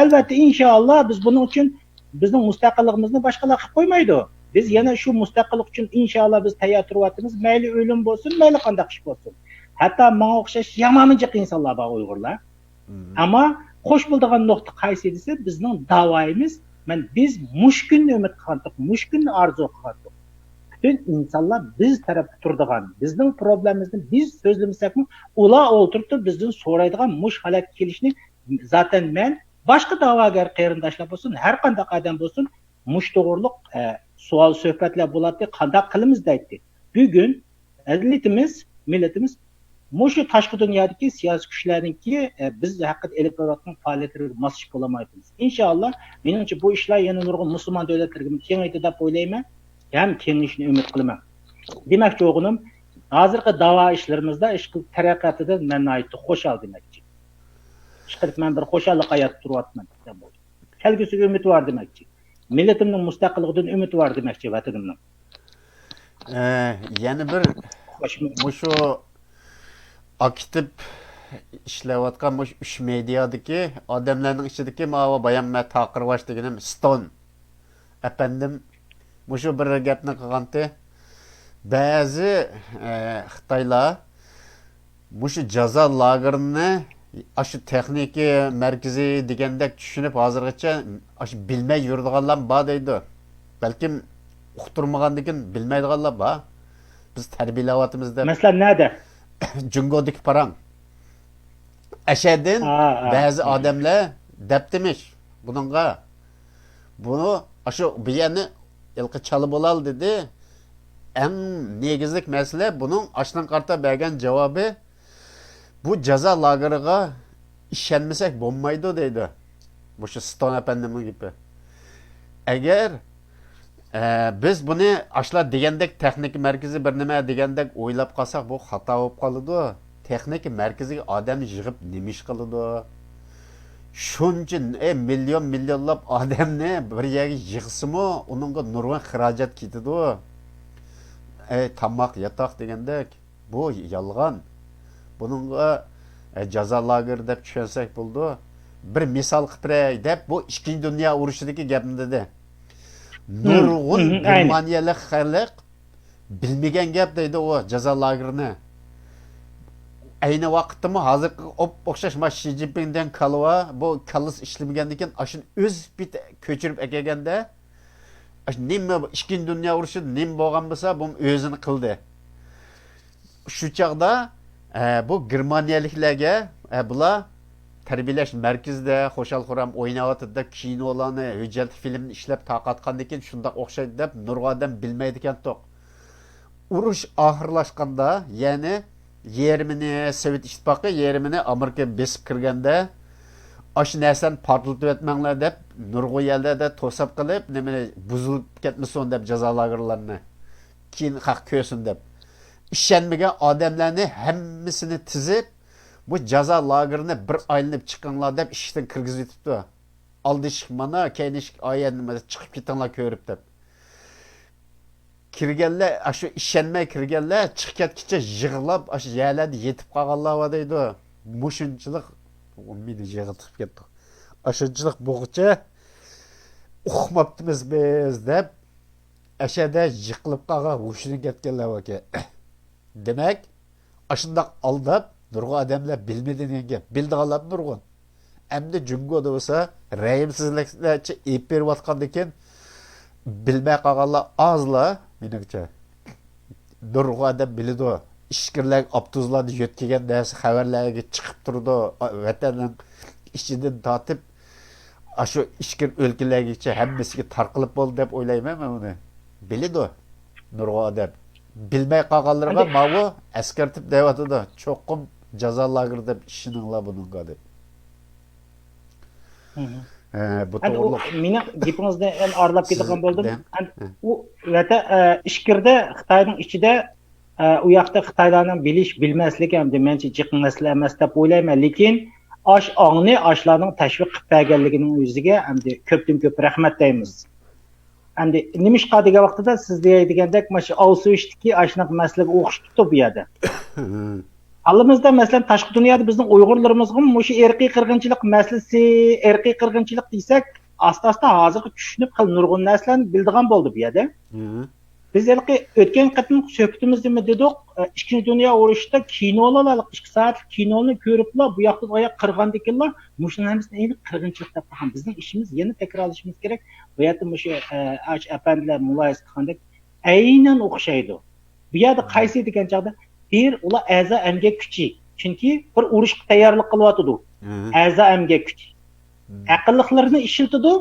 Albatta inshaalloh biz buning uchun bizning mustaqilligimizni boshqalar qilib qo'ymaydi. Biz yana shu mustaqillik uchun inshaalloh biz tayyor turyapmiz. Mayli o'lim bo'lsin, mayli qanday ish bo'lsin. hatto menga o'xshash yamanınca insonlar bor Uyg'urlar. Ammo xo'sh bo'ladigan nuqta qaysi desa, bizning da'voyimiz, biz mushkunni umid qildik, mushkunni orzu qildik. Bütün insanlar biz tarafta turadigan, bizning problemimizni biz so'zlamasakmi, ular o'ltirib bizdan so'raydigan mush holat kelishni zaten men boshqa da'vogar qarindoshlar bo'lsin, har qanday odam bo'lsin, mush to'g'riliq savol suhbatlar bo'ladi, qanday qilamiz deydi. Bugun millatimiz mushu tashqi dunyodagi siyosiy kuchlarningki biz haqiqat elib borayotgan faoliyatlarga moslish bo'lamaymiz. Inshaalloh, menimcha bu ishlar yana nurg'un musulmon davlatlarga kengaydi deb o'ylayman. Ham kengishni umid qilaman. Demakchi o'g'lim, hozirgi da'vo ishlarimizda ishqi taraqqiyotida men aytdi xo'shal demakchi. Chiqib men bir xo'shallik hayot turyapman deb bo'ldi. Kelgusiga umid var demakchi. Millatimning mustaqilligidan umid var demakchi vatanimning. Yana bir mushu aktiv ishlayotgan mush 3 mediadagi odamlarning ichidagi mava bayan ma taqirvash deganim Stone. Efendim mushu bir gapni qilganda ba'zi Xitoylar mushu jazo lagerini shu texnika markazi degandek tushunib hozirgacha bilmay yuradiganlar bor deydi. Balkim uqtirmagandan bilmaydiganlar bor. Biz tarbiyalayapmiz deb. Masalan nerede? Jungodagi parang. Aşedin bazı adamlar dep demiş bununla. Bunu şu biyani ilki çalıp olal dedi. En negizlik mesele bunun aşdan karta bergen cevabı bu ceza lagırıga işlenmesek bombaydı dedi. Bu şu Stone efendimin gibi. Eğer biz bunu aşlar degendek texnik merkezi bir nima degendek o'ylab qalsak bu xato bo'lib qoladi. Texnik merkeziga odam yig'ib nima ish qiladi? Shuncha millionlab odamni bir yerga yig'simi, uningga nurg'un xarajat ketadi. Tamoq, yotoq degandek bu yolg'on. Buningga jazo lager deb tushunsak bo'ldi. Bir misol qilib deb bu 2 dunyo urushidagi gapni dedi. Nurg'un Germaniyalik xalq bilmagan gap deydi o jazo lagerini. Ayni vaqtda hozir o'xshash Xi Jinpingdan kalva bu kallis ishlamagandan ashun o'z bit ko'chirib kelganda nima 2 dunyo urushi nima bo'lgan bo'lsa bu o'zini qildi. Shu chaqda bu Germaniyaliklarga bular tarbiyalash markazida xo'shal xuram o'ynayotdi, kinolarni, hujjat filmni ishlab taqatgandan keyin shunda o'xshaydi deb nurg'odam bilmaydi ekan to'q. Urush oxirlashganda, ya'ni yerimini Sovet ittifoqi, yerimini Amerika besib kirganda, ash narsani portlatib etmanglar deb nurg'u yerlarda to'sab qilib, nima buzilib ketmasin deb jazo lagerlarini keyin haq ko'rsin deb. Ishonmagan odamlarni hammasini tizib bu jazo lagerini bir aylanib chiqinglar deb ishdan kirgizib yetibdi. Oldish mana keynish oyatni chiqib ketinglar ko'rib deb. Kirganlar, shu ishonmay kirganlar chiqib ketkicha yig'lab, shu yerlarda yetib qolganlar va deydi. Mushunchilik umidi yig'ilib ketdi. Ashunchilik bo'g'icha uqmabdimiz biz deb ashada yiqilib qolgan hushini ketganlar va demak, ashundoq aldab nurg'un odamlar bilmadigan gap, bildiganlar nurg'un. Endi jungoda bo'lsa, rayimsizliklarcha ep berayotgandan keyin bilmay qolganlar ozlar, menimcha. Nurg'un odam biladi. Ishkirlar, abtuzlarni yetkigan narsa xabarlarga chiqib turdi. Vatanning ichidan tortib, shu ishkir o'lkalargacha hammasiga tarqalib bo'ldi deb o'ylayman men uni. Biladi nurg'un odam. Bilmay qolganlarga mavu askartib deyotdi. Cho'qim jazo lager deb ishinglar buningga deb. Bu to'g'ri. Meni gapingizda aralab ketgan bo'ldim. U vata ishkirda Xitoyning ichida u yoqda Xitoylarning bilish bilmasligi ham demencha jiq masala emas deb o'ylayman, lekin ongni ashlarning tashviq qilib berganligining o'ziga endi ko'pdan ko'p rahmat deymiz. Endi nima ish qiladigan vaqtida siz deydigandek mana shu Avsuvishdagi ashnaqa masalaga o'xshitdi bu yerda. Halimizda masalan tashqi dunyoda bizning Uyg'urlarimizga shu irqiy qirg'inchilik masalasi, irqiy qirg'inchilik desak, asta-asta hozir tushunib qil nurg'un narsalarni bildigan bo'ldi bu yerda. Biz o'tgan qatim suhbatimizda nima dedik? Ikkinchi dunyo urushida kinolar, 2 soatlik kinoni ko'riblar, bu yoqdan oyoq qirgandikinlar, mushuni hammasini endi qirg'inchilik deb qo'ygan. Bizning ishimiz yana takrorlashimiz kerak. Bu yerda mushu apandilar muloyiz qilgandek aynan o'xshaydi. Bu yerda qaysi degan chog'da bir ular a'zo emgak kuchi. Chunki bir urushga tayyorlik qilyotidi. A'zo emgak kuchi. Aqlliqlarni ishiltidi,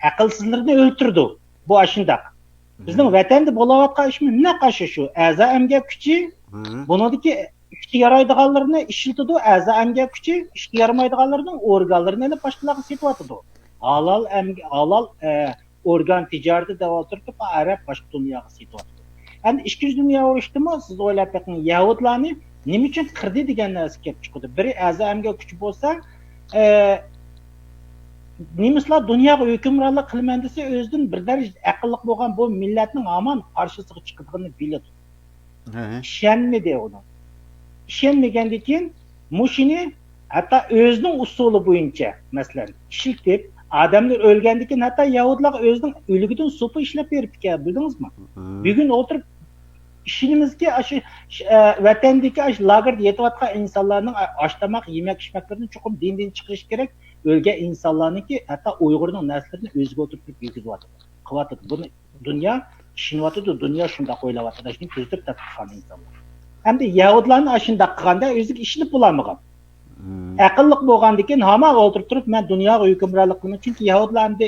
aqlsizlarni o'ltirdi. Bu ashundaq. Bizning vatanda bo'layotgan ishimiz nima shu? A'zo emgak kuchi buniki ishga yaraydiganlarni ishiltidi, a'zo emgak kuchi ishga yaramaydiganlarning organlarini olib boshqalarga setyotidi. Halol organ ticareti deb o'tirib, Arab boshqa dunyoga setyotidi. Endi ikkinchi dunyo urushdimi siz o'ylab baqing, yahudlarni nima uchun qirdi degan narsa kelib chiqdi. Biri a'zo emgak kuchi bo'lsa, nemislar dunyoga hukmronlik qilman desa o'zidan bir darajada aqlli bo'lgan bu millatning hamon qarshisiga chiqadiganini biladi. İşenmedi onu. İşenmegandan keyin mushini hatto o'zining usuli bo'yicha, masalan, ishiltib, odamlar o'lgandan keyin hatto yahudlar o'zining o'ligidan so'pi ishlab berib ekan, bildingizmi? Bugun o'tirib ishimizga shu vatandagi lagerda yetayotgan insonlarning oshtamoq, yemak-ichmaklarini chuqur din chiqarish kerak. O'lgan insonlarniki hatto Uyg'urning naslarini o'ziga o'tirib yegizyapti. Qilyapti. Buni dunyo ishinyapti, dunyo shunday o'ylayapti. Shuni ko'zib topgan insonlar. Hamda yahudlarni shunday qilganda o'ziga ishilib bo'lmagan. Aqlliq bo'lgandan keyin hamon o'tirib turib, men dunyoga hukmronlik qilaman. Chunki yahudlarni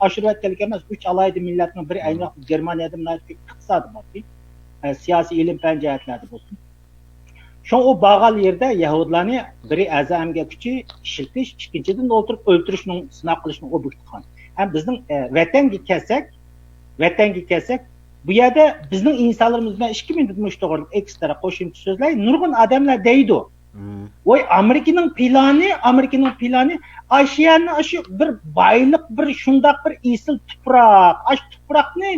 oshirayotganlik emas, 3 alayda millatning biri ayni vaqtda Germaniyada iqtisodi bor. Siyosiy ilm fan jihatlarda bo'lsin. Şu o bağal yerde Yahudlarni biri a'zo emgak kuchi ishiltish, ikkinchidan o'ltirishning sinab qilishning obyekti qilgan. Ham bizning vatanga kelsak, bu yerda bizning insonlarimiz bilan 2000 tutmuş to'g'riliq ekstra qo'shimcha so'zlar nurg'un odamlar deydi. Voy Amerikaning plani Ashiyani shu bir boylik, bir shundoq bir esil tuproq, tuproqni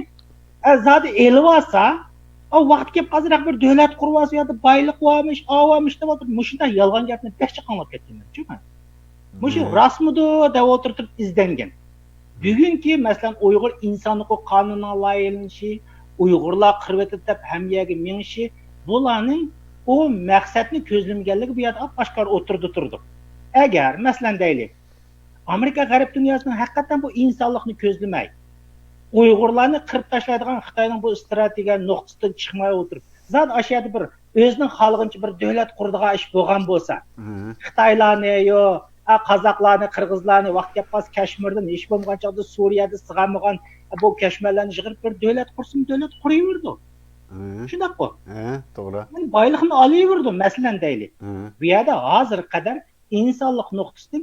zodi elib olsa, o vaqt kelib hozirroq bir davlat qurvasi yoki boylik varmış, avamış deb o'tirib, mushunda yolg'on gapni behcha qanglab ketganman-ku. Mushu rasmidi deb o'tirib izlangan. Bugunki masalan Uyg'ur inson huquq qonunining loyihalanishi, Uyg'urlar qirvatib deb hamyaga menishi, bularning o maqsadni ko'zlamaganligi bu yerda oshkor turdi. Agar masalan deylik, Amerika g'arb dunyosining haqiqatan bu insonlikni ko'zlamay Uyg'urlarni qirib tashlaydigan Xitoyning bu strategiya nuqtasidan chiqmay o'tirib, zat ashiyada bir o'zining xalqincha bir davlat quradigan ish bo'lgan bo'lsa, Xitoylarni yo qozoqlarni, qirg'izlarni vaqt kelib Kashmirdan hech bo'lmagan chog'da Suriyada sig'amagan bu kashmirlarni yig'ib bir davlat qursin, davlat quraverdi. Shunday-ku. To'g'ri. Men boylikni olaverdi, masalan deylik. Bu yerda hozir qadar insonlik nuqtasidan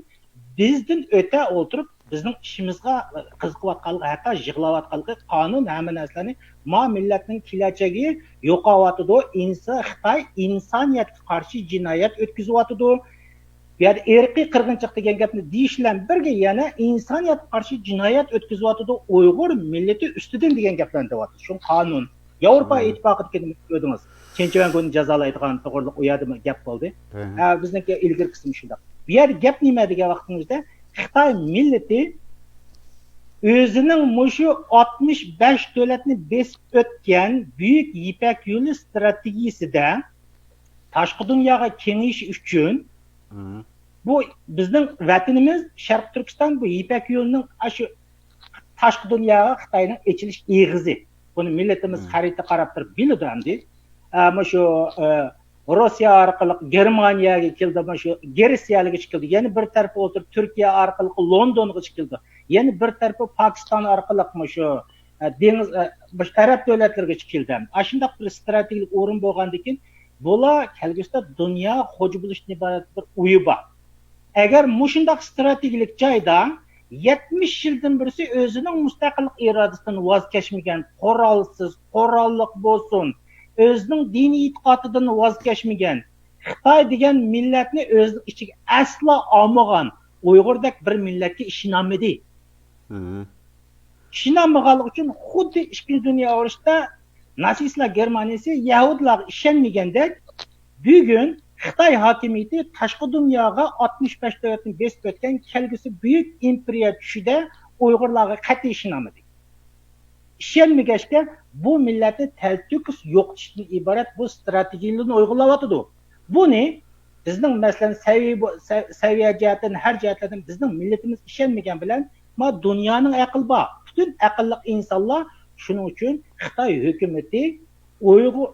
bizdan o'ta o'tirib bizning ishimizga qiziqayotganligi, hatto yig'layotganligi qonun hamma narsani ma millatning kelajagi yo'qotyapti. Xitoy insoniyatga qarshi jinoyat o'tkazyapti. Bu yerda irqiy qirg'inchilik degan gapni deyish bilan birga yana insoniyatga qarshi jinoyat o'tkazyapti. Uyg'ur millati ustidan degan gaplarni deyapti. Shu qonun Yevropa ittifoqiga o'dingiz. Chenchevangoni jazolaydigan to'g'riliq u yerda gap bo'ldi. Bizniki ilgari qismi shunday. Bu yerda gap nima degan vaqtimizda Xitoy millati o'zining mushu 65 davlatni besib o'tgan buyuk Ipak yo'li strategiyasida tashqi dunyoga kengayish uchun bu bizning vatanimiz Sharq Turkiston bu Ipak yo'lining shu tashqi dunyoga Xitoyning ochilish eg'izi. Buni millatimiz xarita qarab turib biladi hamdi. Shu Rossiya orqali Germaniyaga keldi, shu Gretsiyaga chiqildi. Yana bir tarafga o'tirib Turkiya orqali Londonga chiqildi. Yana bir tarafga Pokiston orqali shu dengiz Arab davlatlariga chiqildi. Shunday bir strategik o'rin bo'lgandan keyin bular kelgusida dunyo xo'ja bo'lishni iborat bir uyi bor. Agar mushundaq strategik joyda 70 yildan birisi o'zining mustaqillik irodasidan voz kechmagan, qurolliq bo'lsin, o'zining diniy e'tiqodidan voz kechmagan, Xitoy degan millatni o'zining ichiga aslo olmagan Uyg'urdek bir millatga ishonmadi. Ishonmaganlik uchun xuddi Ikkinchi dunyo urushida natsistlar Germaniyasi Yahudlar ishonmagandek, bugun Xitoy hokimiyati tashqi dunyoga 65 davlatni besib o'tgan kelgusi buyuk imperiya tushida Uyg'urlarga qat'iy ishonmadi. ishonmagachga bu millatni talto'kis yo'qotishdan iborat bu strategiyalarni uyg'urlayotidi. Buni bizning masalan saviya jihatdan har jihatlardan bizning millatimiz ishonmagan bilan ma dunyoning aqli bor. Butun aqlli insonlar shuning uchun Xitoy hukumati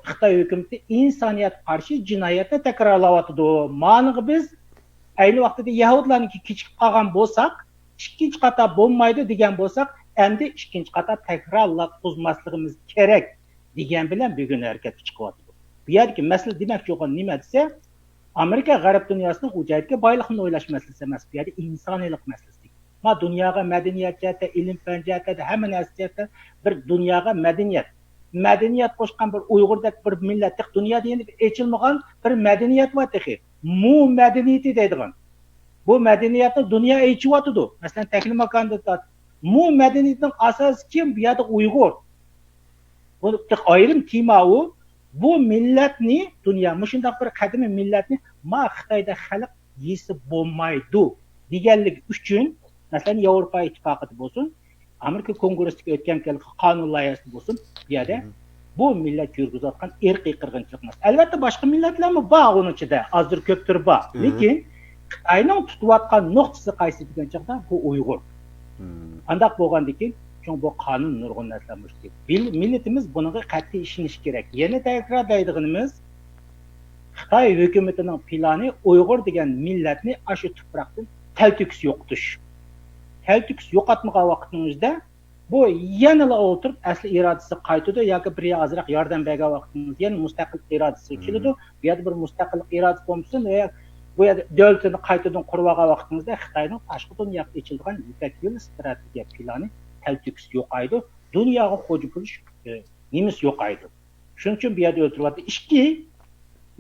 Xitoy hukumati insoniyat qarshi jinoyatni takrorlayotidi. Maniga biz ayni vaqtida Yahudlarniki kechikib qolgan bo'lsak, ikkinchi qator bo'lmaydi degan bo'lsak, endi ikkinchi qator takrorlab qo'zmasligimiz kerak degan bilan bugun harakatga chiqyapti. Bu yerga masala demoqchi bo'lgan nima desa, Amerika g'arb dunyosining u joyga boylikni o'ylash masalasi emas, bu yerda insoniylik masalasi. Ma dunyoga madaniyat jihatda, ilm fan jihatda, hamma narsa jihatda bir dunyoga madaniyat qo'shgan bir Uyg'urdek bir millatlik dunyoda endi echilmagan bir madaniyat bor texi. Mu madaniyati deydigan. Bu madaniyatni dunyo echyotidi. Masalan, Taklimakanda mu madaniyatning asosi kim? Bu yerda Uyg'ur. Bu ayrim tema u. Bu millatni dunyo shundoq bir qadimiy millatni ma Xitoyda xalq yesi bo'lmaydi deganlik uchun masalan Yevropa ittifoqida bo'lsin, Amerika kongressiga o'tgan qonun loyihasi bo'lsin, bu yerda bu millat yurgizayotgan irqiy qirg'inchilik emas. Albatta boshqa millatlarmi bor uning ichida, azdir ko'pdir bor. Lekin Xitoyning tutayotgan nuqtasi qaysi degan chaqda bu Uyg'ur. Andaq bo'lgandan keyin çünkü bu qonun nurg'un narsalar milletimiz bunga qat'iy ishonish kerak. Yana takrorlaydiganimiz Xitoy hukumatining plani Uyg'ur degan millatni shu tuproqdan talto'kis yo'qotish. Talto'kis yo'qotmagan vaqtingizda bu yanala o'tirib asli irodasi qaytadi yoki bir ozroq yordam bergan vaqtingizda yana mustaqil irodasi keladi. Bu yerda bir mustaqil irodasi bo'lsin va bu yerda davlatni qaytadan qurib olgan vaqtingizda Xitoyning tashqi dunyoga echilgan Ipak yo'li strategiya plani talto'kis yo'qaydi. Dunyoga xo'ja bo'lish nimasi yo'qaydi. Shuning uchun bu yerda o'tiryapti. Ikki,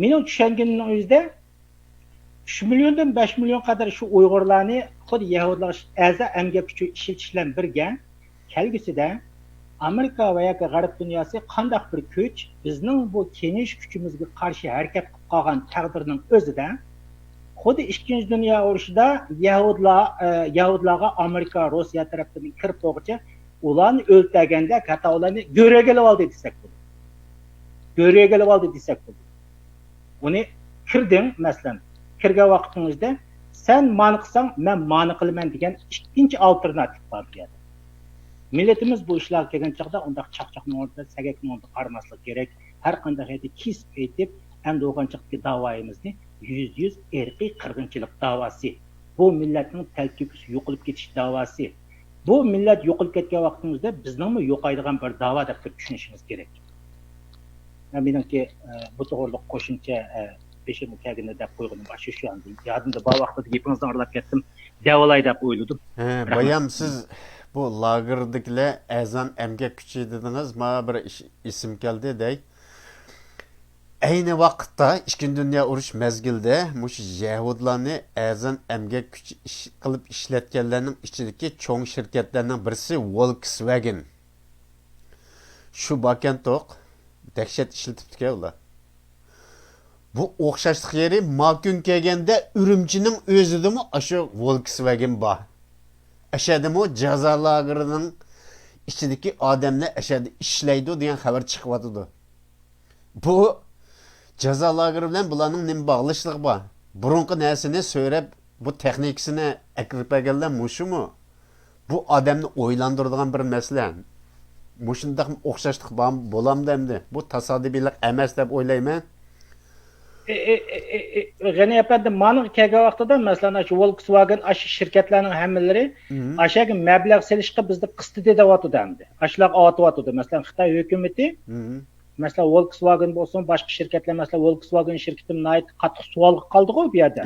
mening tushunganim o'zida 3 milliondan 5 million qadar shu Uyg'urlarni xuddi Yahudlar a'za emgak kuchi ishlatishlar birga kelgusida Amerika va yoki G'arb dunyosi qanday bir kuch bizning bu kenish kuchimizga qarshi harakat qilib qolgan taqdirning o'zida xuddi ikkinchi dunyo urushida Yahudlarga Amerika, Rossiya tarafidan kirib bo'lguncha ularni o'ltirganda katta ularni go'ragilib oldi desak bo'ladi. Go'ragilib oldi desak bo'ladi. Uni kirding, masalan, kirgan vaqtingizda sen ma'ni qilsang, men ma'ni qilaman degan ikkinchi alternativ bor bu yerda. Milletimiz bu ishlarga kelgan chaqda undaq chaqchaqning o'rnida sagakning o'rnida qaramaslik kerak. Har qanday hayda kesib aytib, endi o'g'anchiqdagi da'voyimizni yüz irqiy qirg'inchilik da'vosi. Bu millatning talto'kis yo'qolib ketish da'vosi. Bu millat yo'qolib ketgan vaqtimizda bizningmi yo'qaydigan bir da'vo deb tushunishimiz kerak. Menimki bu to'g'riliq qo'shimcha beshimni tagini deb qo'yganim bor. Shu anda yodimda bor vaqtida gapingizni oralab ketdim. Davolay deb o'yladim. Bayam siz bu lagerdagilar azan emgak kuchi dediniz, mana bir ism keldi dey. Ayni vaqtda Ikkinchi dunyo urush mezgilida mush Yahudlarni azan emgak kuchi qilib ishlatganlarning ichidagi cho'ng shirkatlarning birisi Volkswagen. Shu bakantoq dahshat ishlatibdi ular. Bu o'xshashlik yeri ma'kun kelganda Urumchining o'zidami shu Volkswagen bor. Ashadimi jazo lagerining ichidagi odamlar ashada ishlaydi degan xabar chiqyapti. Bu jazo lageri bilan bularning nima bog'lishligi bor? Burunqi narsani so'rab bu texnikasini akirpaganlar mushumi? Bu odamni o'ylantiradigan bir masala. Mushundaq o'xshashlik bo'lamdi endi. Bu tasodifiylik emas deb o'ylayman. G'ani efendi, ma'lum kelgan vaqtida masalan shu Volkswagen ash shirkatlarning hammalari ashaga mablag' selishga bizni qisdi deyapti endi. Ashlar otyapti. Masalan Xitoy hukumati masalan Volkswagen bo'lsin, boshqa shirkatlar masalan Volkswagen shirkatining qattiq savol qoldi-ku bu yerda.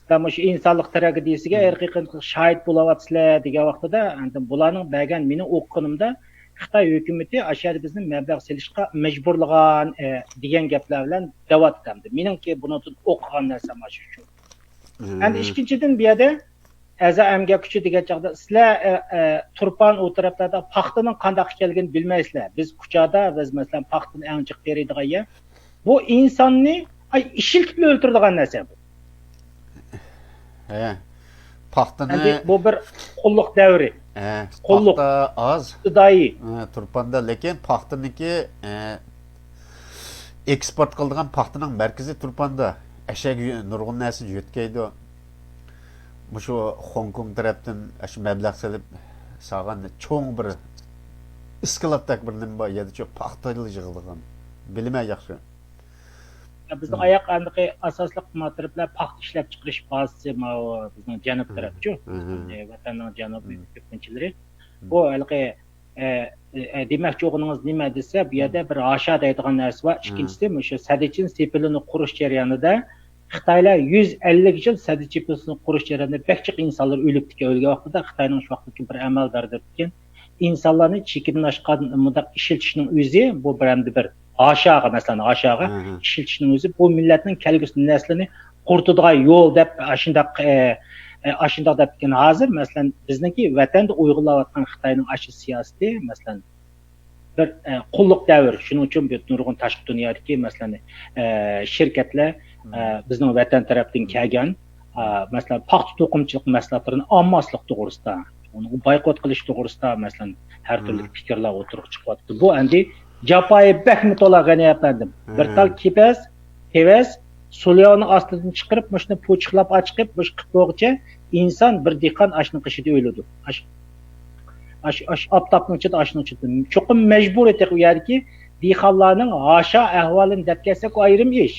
Mana shu insonlik tragediyasiga irqiy shohid bo'lyapsizlar degan vaqtida endi bularning bergan mening o'qiganimda Xitoy hukumati ashar bizni mablag' selishga majburlagan degan gaplar bilan da'vat qildi. Meningki buni o'qigan narsam shu. Endi ikkinchidan bu yerda aza emgak kuchi degan chaqda sizlar turpan o taraflarda paxtaning qanday ekanligini bilmaysizlar. Biz kuchada biz masalan paxtani eng jiq beradigan yer. Bu insonni ishiltib o'ltiradigan narsa bu. Paxtani bu bir qulluq davri. Qo'lliq, paxta az, ibtidoiy. Turpanda, lekin paxtaniki eksport qiladigan paxtaning markazi Turpanda. Ashak nurg'un narsa yo'tkaydi. Shu Hong Kong tarafdan shu mablag' solib sog'an cho'ng bir iskilabdak bir nima bor, yerda shu paxta yig'ilgan. Bilmay yaxshi. Bizning oyoq andiqi asosli materiallar paxta ishlab chiqarish bazasi bizning janub tarafchu. Vatanning janubiy ko'pinchilari. Bu halqi demakchi o'g'lingiz nima desa, bu yerda bir asha deydigan narsa bor. Ikkinchisi o'sha Sadichin sepilini qurish jarayonida Xitoylar 150 yil Sadichinni qurish jarayonida bekchiq insonlar o'libdi. O'lgan vaqtida Xitoyning shu vaqtdagi bir amaldordir ekan. İnsanlarni chekidan oshgan mudaq ishiltishning o'zi bu brandi bir aşağı mesela aşağı işiltishning o'zi bu millatning kelgusi naslini qurtadigan yo'l deb ashundaq deb ekan hozir masalan bizniki vatanda uyg'unlayotgan Xitoyning aşı siyosati masalan bir qulluq davr shuning uchun bu nurg'un tashqi dunyodagi masalan shirkatlar bizning vatan tarafdan kelgan masalan paxta to'qimchilik mahsulotlarini olmaslik to'g'risida uni boykot qilish to'g'risida masalan har turli fikrlar o'tirib chiqyapti. Bu endi Japoy bakmi to'lag'ani yapandim. Bir tal kevas sulyoni ostidan chiqarib, shuni po'chiqlab ochib, bu qitboqcha inson bir dehqon ashni qishida o'ladi. Aptapning ichida ashni ichida. Cho'qim majbur etib qo'yadiki, dehqonlarning asha ahvolini deb kelsak ayrim ish.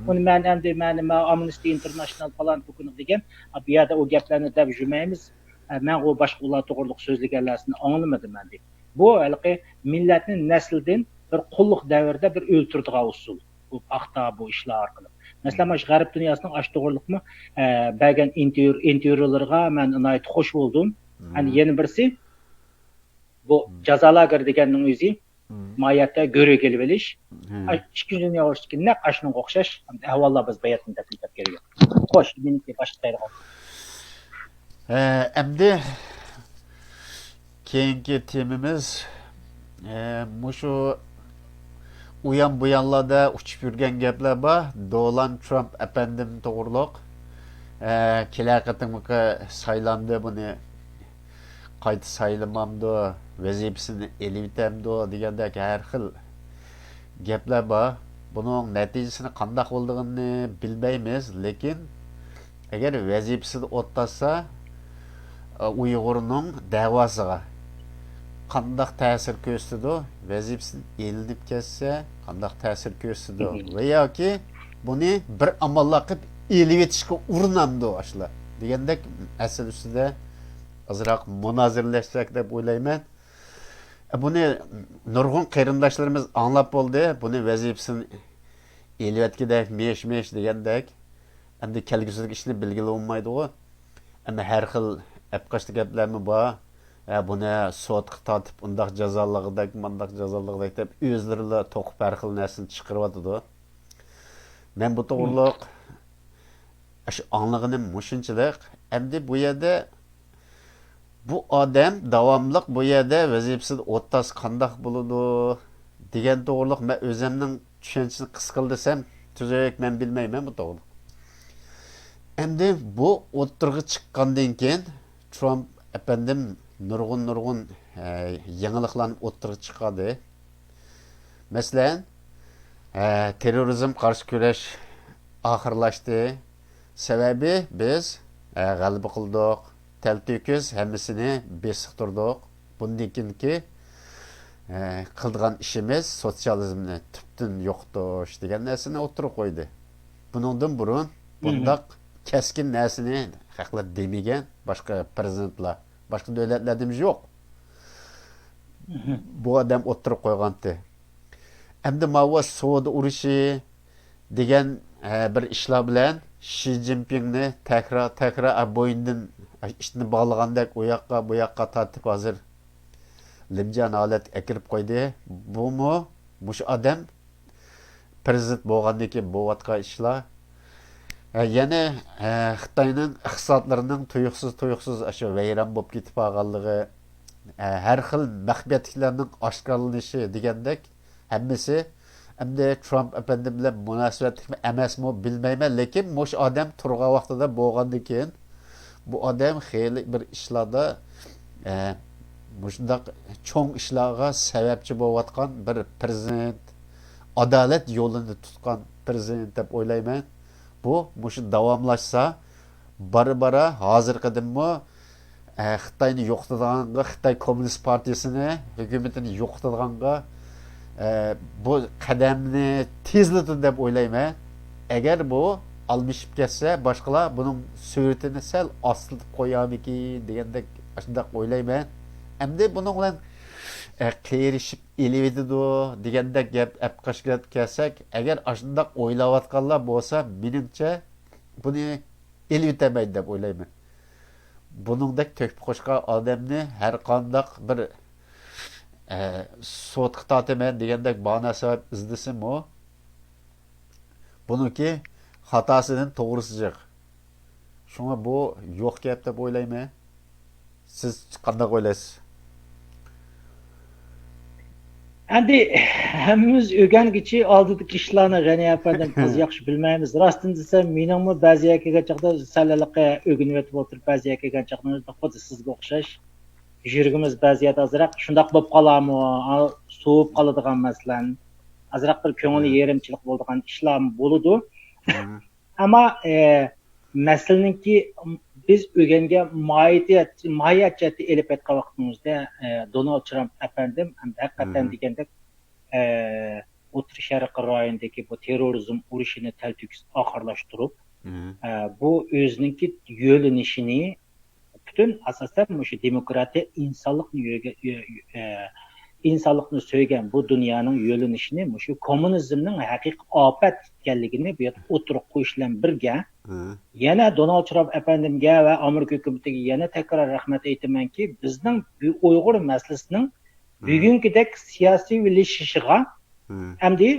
Uni men endi Amnesty International falan degan, bu yerda o gaplarni deb jurmaymiz. Men o boshqa ular to'g'riliq so'zlaganlarini anglamadim endi. Bu halqi millatning nasldan bir qulluq davrida bir o'ltirdigan usul. Bu paxta bu ishlar orqali. Masalan, mana g'arb dunyosining ash to'g'riliqmi bergan intervyularga men nihoyat xush bo'ldim. Hani yana birisi bu jazolager deganning o'zi mayatda go'ri kelib olish. Ikki dunyo urushidagi naq ashunga o'xshash ahvollar biz bayatni taklif etgan. Xo'sh, meniki boshqa endi keyingi temimiz mushu uyan bu yanlarda uçup yurgan gaplar bor. Donald Trump efendim to'g'riliq kelaqatimga saylandi, buni qayta saylamamdi, vazifasini elib etamdi degandek har xil gaplar bor. Buning natijasini qanday bo'lganini bilmaymiz, lekin agar vazifasini o'tasa Uyg'urning davosiga qanday ta'sir ko'rsatadi, vazifasini elinib ketsa qanday ta'sir ko'rsatadi va yoki buni bir amallar qilib elib etishga urinamdi ashlar degandek asl ustida azroq munozirlashsak deb o'ylayman. Buni nurg'un qarindoshlarimiz anglab bo'ldi. Buni vazifasini elib etgidek mesh degandek endi kelgusidagi ishni bilgili olmaydi-ku. Ama har xil apqashli gaplarmi bor. Buni sotga tortib undaq jazolag'idek, mundaq jazolag'idek deb o'zlari to'qib har xil narsani chiqaryotdi. Men bu to'g'riliq shu anlig'inim mushunchalik. Endi bu yerda bu odam davomliq bu yerda vazifasini o'ttas qandaq bo'ladi degan to'g'riliq men o'zimning tushunchini qisqil desam, tuzak men bilmayman bu to'g'riliq. Endi bu o'ttirg'i chiqqandan keyin Trump efendim nurg'un yangiliklarni o'ttirg'i chiqadi. Masalan, terrorizm qarshi kurash oxirlashdi. Sababi biz g'alaba qildik. Telto'kis hammasini besiqtirdik. Bundan keyingi qilgan ishimiz sotsializmni tubdan yo'qotish degan narsani o'ttirib qo'ydi. Buningdan burun bundaq keskin narsani haqlar demagan boshqa prezidentlar, boshqa davlatlarda yo'q. Bu odam o'ttirib qo'ygandi. Endi mava savdo urushi degan bir ishlar bilan Xi Jinpingni takrar bo'yindan ishni bog'lagandek u yoqqa bu yoqqa tortib hozir limjan holat akirib qo'ydi. Bumi shu odam prezident bo'lgandan keyin bo'layotgan ishlar yana Xitoyning iqtisodlarining tuyuqsiz shu vayron bo'lib ketib qolganligi, har xil maxfiyatliklarning oshkorlanishi degandek hammasi endi Trump efendim bilan munosabatli emasmi bilmayman, lekin mush odam turgan vaqtida bo'lgandan keyin bu odam xeyli bir ishlarda Мұшындақ чоң ішлаға сәбәпчі болуатқан бір президент, адалет yolunu tutқан президент деп ойлаймын. Bu мұшы давамлашса, бары-бара hazırqıdınmı Xitayni yo'qotadiganға, Xitay Komünist Partiyasini, hökumetini yo'qotadiganға bu qadamni tezlatadi deb o'ylayman. Agar bu almashib ketsa, boshqalar buning suratini sal ostitib qo'yamiki degandek shunday o'ylayman. Endi buning bilan qiyirishib elividi degandek gap apqashga kelsak, agar shunday o'ylayotganlar bo'lsa, menimcha buni elivitamaydi deb o'ylayman. Buningdek to'kib qo'shgan odamni har qanday bir sotqa tortaman degandek bahona sabab izlasim o. Buniki xatosidan to'g'risi jiq. Shunga bu yo'q gap deb o'ylayman. Siz qanday o'ylaysiz? Endi hammamiz o'rgangichi oldidagi ishlarni g'ani apadan biz yaxshi bilmaymiz. Rostini desam, meningmi ba'zi kelganchaqda salaliqqa o'rganib o'tib o'tirib, ba'zi kelganchaqda xuddi sizga o'xshash yuragimiz ba'ziyat azroq shundoq bo'lib qolarmi, suvib qoladigan masalan, azroq bir ko'ngli yerimchilik bo'ladigan ishlar bo'ladi. Ammo masalanki biz o'rgangan mohiyatni elib aytgan vaqtimizda Donald Trump apandim haqiqatan deganda O'rta Sharq rayonidagi bu terrorizm urushini taltuks oxirlashtirib, bu o'zining yo'linishini butun asosan shu demokratiya insonlikni so'ygan bu dunyoning yo'linishini shu kommunizmning haqiqiy ofat ekanligini bu yerda o'tirib qo'yishlar birga yana Donald Trump apandimga va Amerika hukumatiga yana takror rahmat aytamanki, bizning bu Uyg'ur masalasining bugungidek siyosiylashishiga hamda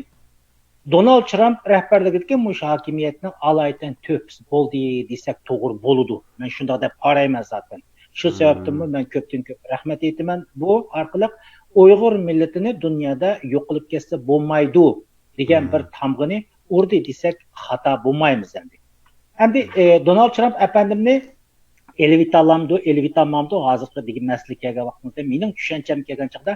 Donald Trump rahbarligidagi mush hokimiyatning alaydan to'pisi bo'ldi desak to'g'ri bo'ladi. Men shunday deb qarayman zaten. Shu sababdan men ko'pdan ko'p rahmat aytaman. Bu orqali Uyg'ur millatini dunyoda yo'qolib ketsa bo'lmaydi degan bir tamg'ini urdi desak xato bo'lmaymiz endi. Endi Donald Trump apandimni elvitamamdu hozirgi masala kelgan vaqtimizda mening tushuncham kelgan chaqda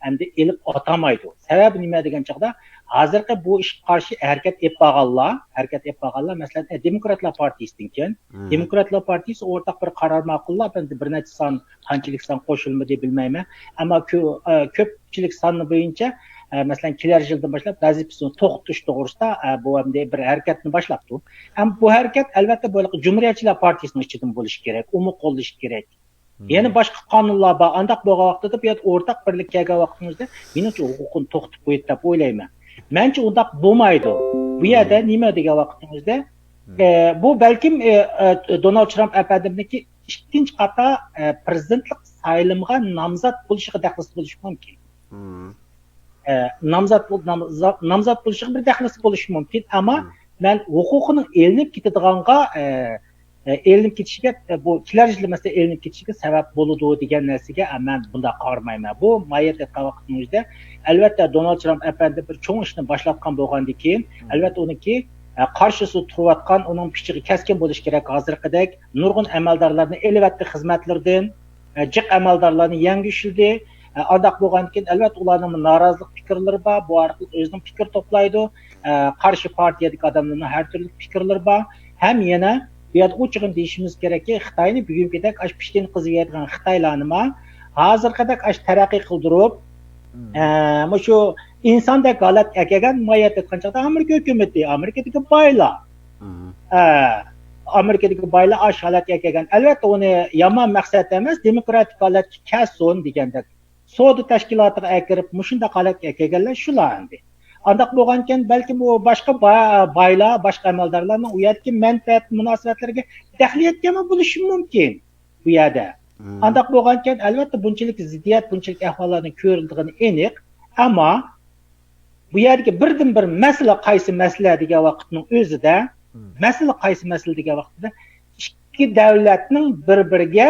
endi elib atamaydi. Sababi nima degan chaqda hozirgi bu ishga qarshi harakat etib qolganlar masalan Demokratlar partiyasidan Demokratlar partiyasi o'rtaq bir qaror ma'qullab endi bir necha son qanchalik son qo'shilmadi bilmayman, ammo ko'pchilik soni bo'yicha masalan kelar yildan boshlab vazifasini to'xtatish to'g'risida bu hamda bir harakatni boshlabdi. Ham bu harakat albatta bu Cumhuriyatchilar partiyasining ichidan bo'lishi kerak, uni qo'llash kerak. Yana boshqa qonunlar bor. Andaq bo'lgan vaqtda bu yerda o'rtaq birlik kelgan vaqtimizda menimcha huquqni to'xtatib qo'ydi deb o'ylayman. Menimcha undaq bo'lmaydi. Bu yerda nima degan vaqtimizda bu balkim Donald Trump apandimniki ikkinchi qator prezidentlik saylimga nomzod bo'lishiga daxlis bo'lishi mumkin. Nomzod bo'lishiga bir daxlis bo'lishi mumkin, ammo men huquqining elinib ketishiga bu kelar yil masalan elinib ketishiga sabab bo'ladi degan narsaga men bunda qarmayman. Bu mayatga vaqtimizda albatta Donald Trump apandi bir cho'ng ishni boshlatgan bo'lgandan keyin albatta uniki qarshisi turayotgan uning pichig'i kaskin bo'lishi kerak. Hozirgidek nurg'un amaldorlarni elvatdi xizmatlardan jiq amaldorlarni yangi ushildi. Ardaq bo'lgandan keyin albatta ularning norozilik fikrlari bor, bu orqali o'zining fikr to'playdi. Qarshi partiyadagi odamlarning har turli fikrlari bor. Ham yana bu yerda o'chig'in deyishimiz kerakki, Xitoyni bugungidek ash pishtin qiziyotgan Xitoylarni hozirgidek ash taraqqiy qildirib, shu insondek holat kelgan mayat etgan chaqda Amerika hukumati, Amerikadagi boylar ash holatga kelgan. Albatta uni yomon maqsad emas, demokratik holatga kelsin degandek. Savdo tashkilotiga akirib, mushunda holatga kelganlar shular endi. Andaq bo'lgankan balki bu boshqa boylar, boshqa amaldorlarning u yerdagi manfaat munosabatlariga daxl etgan bo'lishi mumkin bu yerda. Andaq bo'lgankan albatta bunchalik ziddiyat, bunchalik ahvollarni ko'rildigani aniq, ammo bu yerga birdan-bir masala qaysi masala degan vaqtning o'zida, ikki davlatning bir-biriga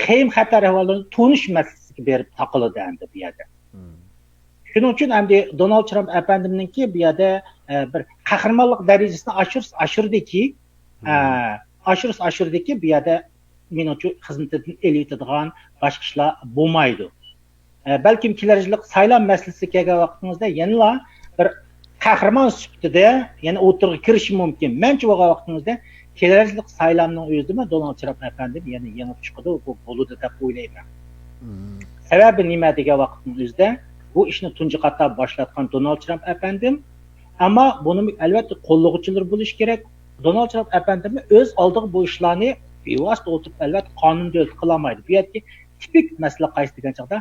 xeyim xatar ahvollarini tunish masalasiga berib taqiladi endi bu yerda. Shuning uchun endi Donald Trump apandimninki bu yerda bir qahramonlik darajasini oshirdiki, bu yerda menimcha xizmatidan elitadigan boshqa ishlar bo'lmaydi. Balkim kelarchilik saylov masalasiga kelgan vaqtimizda yana bir qahramon sifatida yana o'tirg'i kirishi mumkin. Menimcha bu vaqtimizda kelarchilik saylovning o'zida Donald Trump afandim yana yengib chiqadi, bu bo'ladi deb o'ylayman. Sababi nima degan vaqtning o'zida bu ishni tunji qator boshlatgan Donald Trump afandim, ammo buni albatta qo'llovchilar bo'lish kerak. Donald Trump afandim o'z oldiga bu ishlarni bevosita o'tirib albatta qonunda qilolmaydi. Bu yerda tipik masala qaysi degan chog'da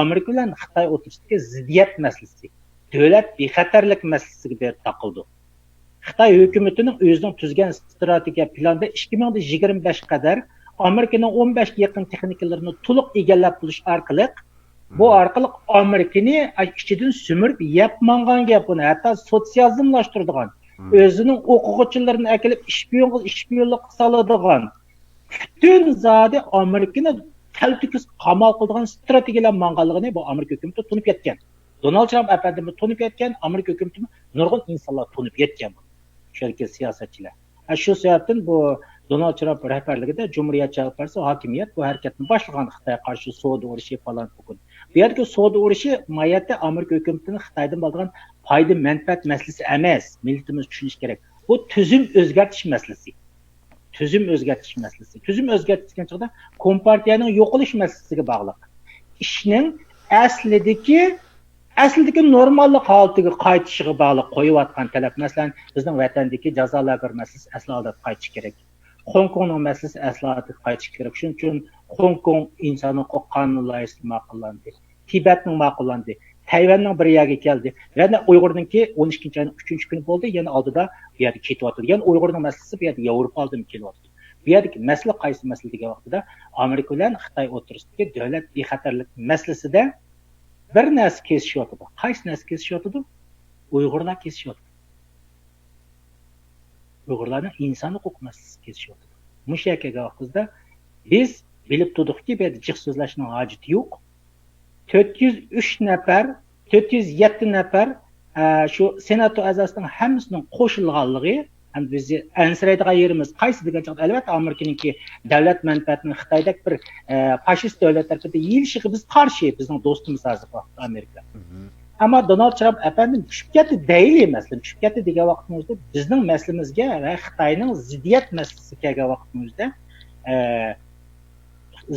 Amerika bilan Xitoy o'rtasidagi ziddiyat masalasi, davlat bexatarlik masalasiga berib taqildi. Xitoy hukumatining o'zining tuzgan strategiya planida 2025 qadar Amerikaning 15 ga yaqin texnikalarini to'liq egallab bo'lish orqali Amerikani ichidan sumirib yapmangan gap buni hatto sotsializmlashtiradigan, o'zining o'quvchilarini akilib ishpiyonlik soladigan, butun zodi Amerikani taltikus qamal qiladigan strategiyalar manganligini bu Amerika hukumati tunib yetgan. Donald Trump afandimi tunib yetgan, Amerika hukumati nurg'un insonlar tunib yetgan. Shularga siyosatchilar. Shu sababdan bu Donald Trump rahbarligida Cumhuriyetçilik Partisi hokimiyat bu harakatni boshlagan Xitoyga qarshi savdo urushi falan bugün. Bu yerda savdo urushi mayatda Amerika hukumatining Xitoydan olgan foyda manfaat masalasi emas. Millatimiz tushunish kerak. Bu tuzum o'zgartirish masalasi. Tuzum o'zgartirish masalasi. Tuzum o'zgartirish degan chog'da kompartiyaning yo'qolish masalasiga bog'liq. Ishning aslidagi normallik holatiga qaytishiga bog'liq qo'yayotgan talab. Masalan, bizning vatandagi jazo lager masalasi asloda qaytish kerak. Hong Kongning masalasi asloda qaytish kerak. Shuning uchun Hong Kong inson huquq qonun loyihasi ma'qullandi. Tibetning ma'qullandi. Tayvanning bir yerga keldi. Yana Uyg'urningki 12-oyning 3-kuni bo'ldi, yana oldida bu yerga ketyapti. Yana Uyg'urning masalasi bu yerda Yevropa oldim kelyapti. Bu yerdagi masala qaysi masala degan vaqtida Amerika bilan Xitoy o'rtasidagi davlat bexatarlik masalasida bir narsa kesishyapti. Qaysi narsa kesishyapti? Uyg'urlar kesishyapti. Uyg'urlarning inson huquq masalasi kesishyapti. Mushakaga vaqtida biz bilib turdikki, bu yerda jiq so'zlashning hojati yo'q. 407 nafar shu senator a'zosining hammasining qo'shilganligi ham bizni ansiraydigan yerimiz qaysi degan chog'da albatta Amerikaningki davlat manfaatini Xitoydagi bir fashist davlatlar bilan yilishiga biz qarshi, bizning do'stimiz hozir Amerika. Ammo Donald Trump afandim tushib ketdi deyli masalan, tushib ketdi degan vaqtimizda bizning masalamizga va Xitoyning ziddiyat masalasiga kelgan vaqtimizda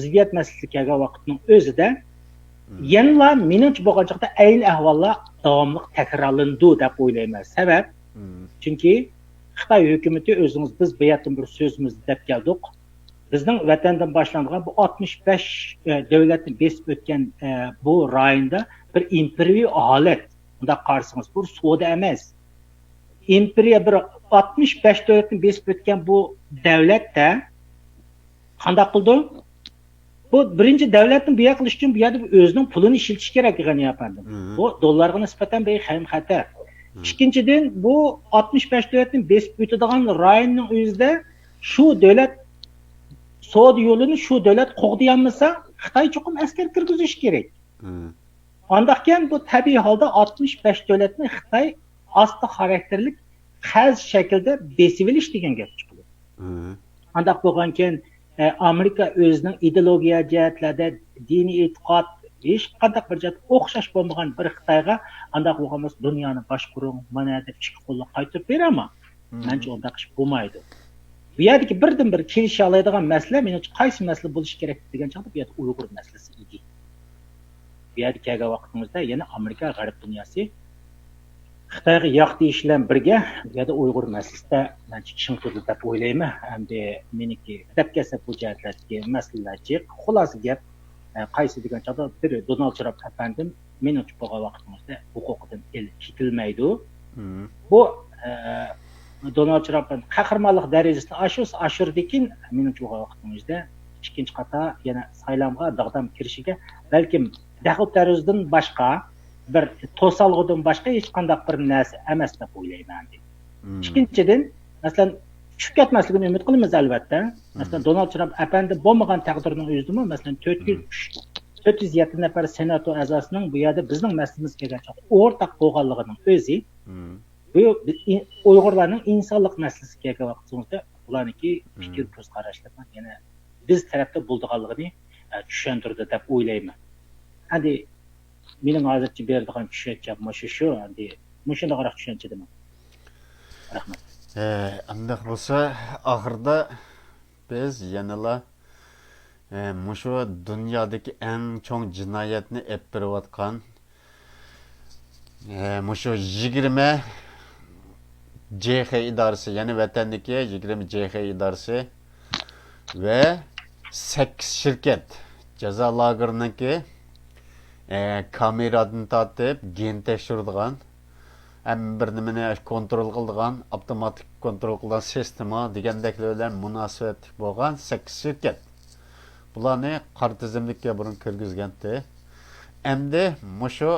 ziddiyat masalasiga kelgan vaqtning o'zida yana menimcha bo'lgan chog'da ayni ahvollar davomli takrorlandi deb o'ylayman. Sabab chunki Xitoy hukumati o'zingiz biz bu yerdan bir so'zimizni deb keldik. Bizning vatandan boshlangan bu 65 davlatni besib o'tgan bu rayonda bir imperiya holat. Unda qarsangiz bu savdo emas. Imperiya bir 65 davlatni besib o'tgan bu davlatda qanday qildi? Bu birinchi davlatning bu qilish uchun bu yerda o'zining pulini ishlatish kerak degan yapandim. Bu dollarga nisbatan ham xatar. Ikkinchidan bu 65 davlatning besib o'tadigan rayonning o'zida shu davlat savdo yo'lini shu davlat qo'g'diyolmasa, Xitoy cho'qim askar kirgizish kerak. Ondaqkan bu tabiiy holda 65 davlatni Xitoy asta xarakterlik xaz shaklda besib olish degan gap chiqadi. Ondaq bo'lgankan Amerika o'zining ideologiya jihatlarda diniy e'tiqod hech qanday bir jihat o'xshash bo'lmagan bir Xitoyga undaq bo'lganmas dunyoni boshqaruv mana deb ikki qo'llab qaytirib berama. Menimcha undaq ish bo'lmaydi. Bu yerdagi birdan bir kelisha oladigan masala menimcha qaysi masala bo'lishi kerak degan chog'da bu yerda Uyg'ur masalasi edi. Bu yerga kelgan vaqtimizda yana Amerika g'arb dunyosi Xitoyga yo'q deyish bilan birga bu yerda Uyg'ur masalasida menimcha chim turdi deb o'ylayman. Hamda meniki deb kelsa bu jihatlardagi masalalar jiq. Xulosa gap qaysi degan chog'da bir Donald Trump afandim menimcha bo'lgan vaqtimizda huquqidan ketilmaydi. Bu Donald Trump'ın qahramonlik darajasini oshirdikin menimcha bo'lgan vaqtimizda ikkinchi qator yana saylovga dag'dam kirishiga balkim daxl tarzdan boshqa bir to'salg'idan boshqa hech qanday bir narsa emas deb o'ylayman. Ikkinchidan masalan tushib ketmasligini umid qilamiz albatta. Masalan Donald Trump afandi bo'lmagan taqdirning o'zida masalan 407 nafar senator a'zosining bu yerda bizning masalamizga kelgancha o'rtaq bo'lganligining o'zi bu Uyg'urlarning insonlik masalasiga kelgan vaqtimizda ularniki fikr ko'z qarashlar yana biz tarafda bo'lganligini tushuntirdi deb o'ylayman. Endi mening hozircha beradigan tushuncham shu, endi shunaqaroq tushuncha deyman. Rahmat. Андaq bo'lsa, oxirida biz yanala mushu dunyodagi eng cho'ng jinoyatni olib berayotgan mushu 20 CH idorasi, ya'ni vatandagi 20 CH idorasi ve 8 şirket ceza lageriniki kameradan tatib gen tekshiradigan hem bir nimani kontrol qiladigan avtomatik kontrol qilgan sistema degandeklar munosabatli bo'lgan 8 şirket. Bularni qora tizimlikka burun kirgizgandi. Endi mushu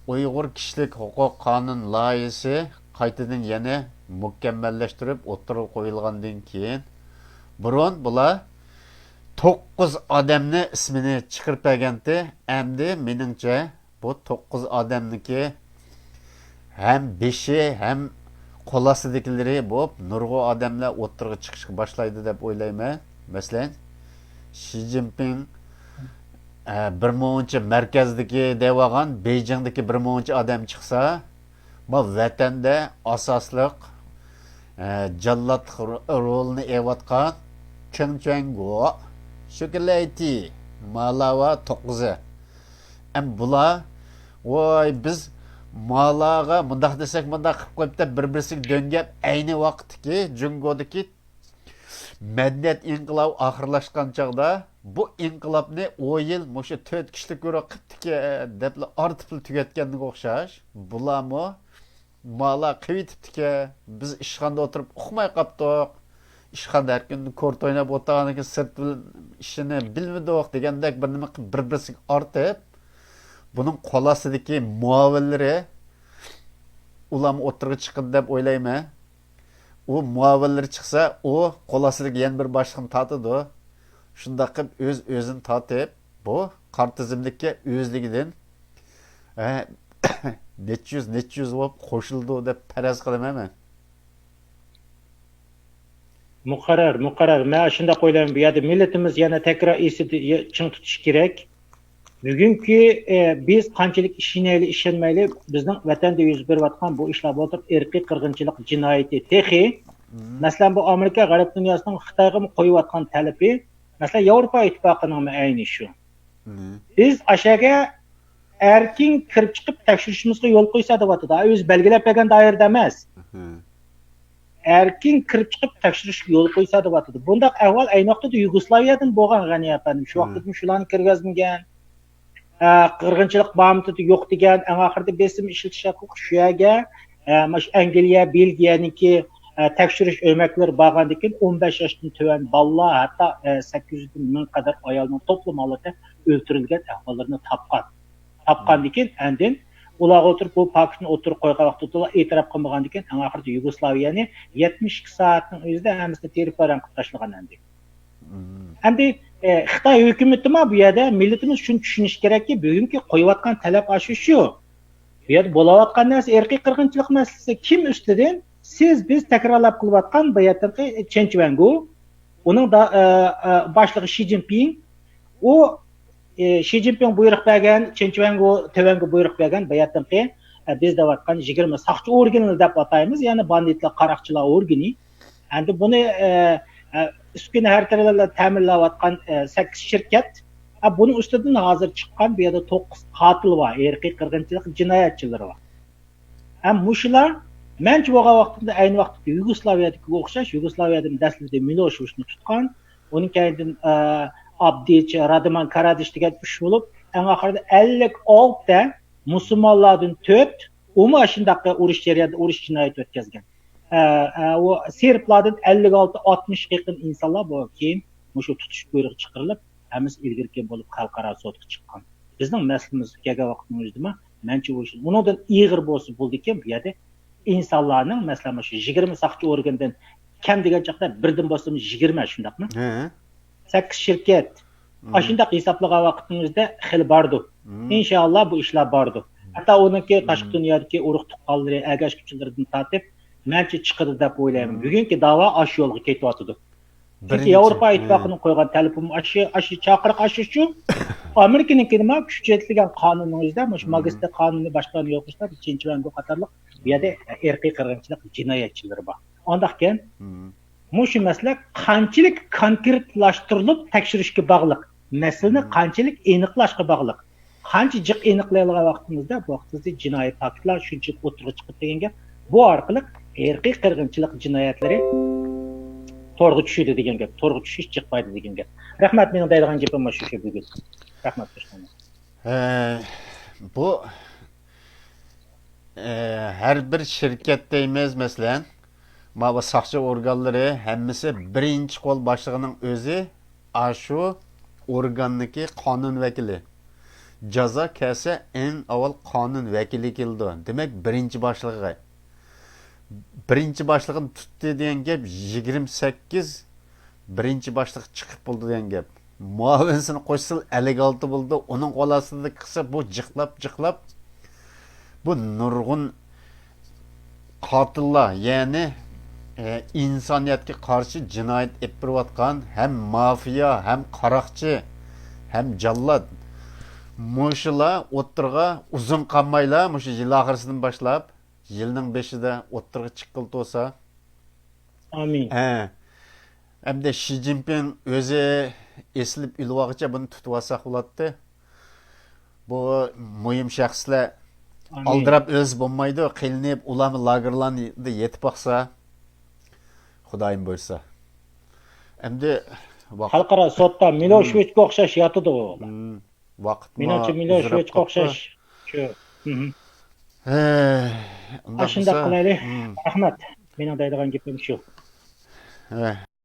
Uyg'ur kishilik huquq qonun loyihasi qaytadan yana mukammallashtirib o'tirib qo'yilgandan keyin burun bular 9 odamni ismini chiqarib bergandi. Endi meningcha bu 9 odamniki hem beshi hem qo'lasidagilari bo'lib nurg'un odamlar o'tirg'i chiqishga boshlaydi deb o'ylayman. Masalan, Xi Jinping bir muncha markazdagi devagan Beijingdagi bir muncha odam chiqsa, bu vatanda asosliq jallod rolini evatgan Chen Quangu, Shuklayti, Malawa 9'u. Bular voy biz Malaga mundaq desak mundaq qilib qo'yibdi bir-birisiga döngab ayni vaqtdagi Jungodagi medeniyet inqilobi oxirlashgan chog'da bu inqilobni 10 yil mushu 4 kishilik guruh qilibdiki deb ortib tugatganga o'xshash. Bularmi mala qilibdiki biz ishxonada o'tirib uxmay qoldik. Ishxonada har kun kort o'ynab o'tirganiga sirt ishini bilmadik degandek bir nima qilib bir-birisiga ortib bunun qo'lasidagi muavinlari ularni o'tirg'i chiqadi deb o'ylayman. U muavinlari chiqsa, u qo'lasidagi yana bir boshliqni tatidi. Shunday qilib o'zini tatib, bu qora tizimlikka o'zligidan necha yuz bo'lib qo'shildi deb faraz qilaman men. Muqarrar. Men shunday o'ylayman, bu yerda millatimiz yana takror esida ching tutish kerak. Bugungi biz qanchalik ishonmayli, bizning vatanda yuz berayotgan bu ishlar bo'lib, irqiy qirg'inchilik jinoyati texi. Masalan, bu Amerika g'arb dunyosining Xitoyga qo'yayotgan talabi, masalan, Yevropa ittifoqining ayni shu. Biz ashaga erkin kirib chiqib tekshirishimizga yo'l qo'ysa deyapti. O'zi belgilab bergan doirada emas. Erkin kirib chiqib tekshirishga yo'l qo'ysa deyapti. Bundaq ahvol ayni vaqtda Yugoslaviyadan bo'lgan g'ani apanim. Shu vaqtda shularni kirgizmagan. Qirg'inchilik bamtidi yo'q degan, eng oxirida besim ishlatish huquqi shu yerga Angliya, Belgiyaniki tekshirish o'maklari borgandan keyin 15 yoshdan tuvan bolalar, hatto 800 ming qadar ayolning to'plam holda o'ldirilgan ahvollarni topgandan keyin andin ular o'tirib bu faktni o'tirib qo'ygan vaqtda e'tirof qilmagandan keyin eng oxirida Yugoslaviyani 72 soatning o'zida hammasini terib qilib tashlagan endi. Endi Xitoy hukumati bu yerda millatimiz shuni tushunish kerakki, bugungi qo'yayotgan talab shu. Bu yerda bo'layotgan narsa irqiy qirg'inchilik masalasi kim ustidan? Biz takrorlab qilayotgan bu yerdagi Chen Quangu, uning boshlig'i Xi Jinping, Xi Jinping buyruq bergan, Chen Quangu tovangi buyruq bergan bu yerdagi biz deyotgan 20 saqchi organi deb ataymiz, ya'ni banditlar, qaroqchilar organi. Endi buni üstüne her taraflarla ta'minlayotgan 8 şirket. Bunun üstünden hazır çıkan bir yerda 9 katil var, irqiy qirg'inchilik jinoyatchilari var. Muşular menchi bo'lgan vaqtida ayni vaqtda Yugoslaviyadagi o'xshash, Yugoslaviyada dastlabda Miloševichni tutgan, uning keyin Abdić, Radovan Karadžić degan 3 bo'lib, eng oxirida 56 ta musulmonlardan 4 umuman shunday urush jarayonida urush jinoyati o'tkazgan. O Serblardan 56-60 yaqin insonlar bor keyin mushu tutish buyrug'i chiqarilib, hammasi ilgirki bo'lib xalqaro sudga chiqqan. Bizning masalamiz kelgan vaqtning o'zida menchi o'sha undan ig'ir bo'lsa bo'ldi-ki, bu yerda insonlarning masalan shu 20 saqchi organdan kam degan chaqda birdan bo'lsa 20 shundaqmi? 8 shirkat. Shundaq hisoblagan vaqtingizda xil bordi. Inshaalloh bu ishlar bordi. Hatto uniki tashqi dunyodagi urug' tuqqanlari, agash kuchlardan tortib menchi chiqadi deb o'ylayman. Bugungi da'vo ash yo'lga ketyapti. Çünki Avrupa İttifaqının qo'ygan talabi aşı chaqiriq aşı Amerika'ningki nima kuchaytirilgan qonunning o'zida shu Magistr qonuni boshqani yo'qishlar, Chinchivango qatorliq bu yerda irqiy qirg'inchilik jinoyatchilari bor. Ondaqken shu masala qanchalik konkretlashtirilib tekshirishga bog'liq, masalani qanchalik aniqlashga bog'liq. Qancha jiq aniqlaydigan vaqtimizda bu vaqtda jinoiy faktlar shunchalik o'tirib chiqib degan gap. Bu orqali irqiy qirg'inchilik jinoyatlari to'g'ri tushadi degan gap. To'g'ri tushish chiqmaydi degan gap. Rahmat, mening deydigan gapim shu bugun. Rahmat do'stlar. Bu her bir şirket deymiz mesela, bu sakçı organları hemmisi birinci kol başlığının özü şu organdaki kanun vekili. Jaza kese en avval kanun vekili kildi. Demek birinci başlığı. Birinci başlığın tuttu diyen gap 28 birinci başlık çıkıp buldu diyen gap. Muavinsini qo'shsil 56 bo'ldi. Uning qo'lasida qilsa bu jiqlab bu nurg'un qotillar, ya'ni insoniyatga qarshi jinoyat olib borayotgan ham mafiya, ham qaroqchi, ham jallod. Mushular o'ttirga uzun qolmaylar, mushu yil oxirisidan boshlab, yilning 5ida o'ttirga chiqildi bo'lsa. Amin. Hamda Xi Jinping o'zi eslib ilvog'icha buni tutib olsak bo'ladi. Bu muhim shaxslar aldirab o'z bo'lmaydi, qilinib ularni lagerlarga yetib boqsa, xudoyim bo'lsa. Endi xalqaro sudda Miloshevga o'xshash yotidi u. Vaqt menimcha Miloshevga o'xshash shu. Shunday qilaylik. Rahmat. Mening deydigan gapim shu.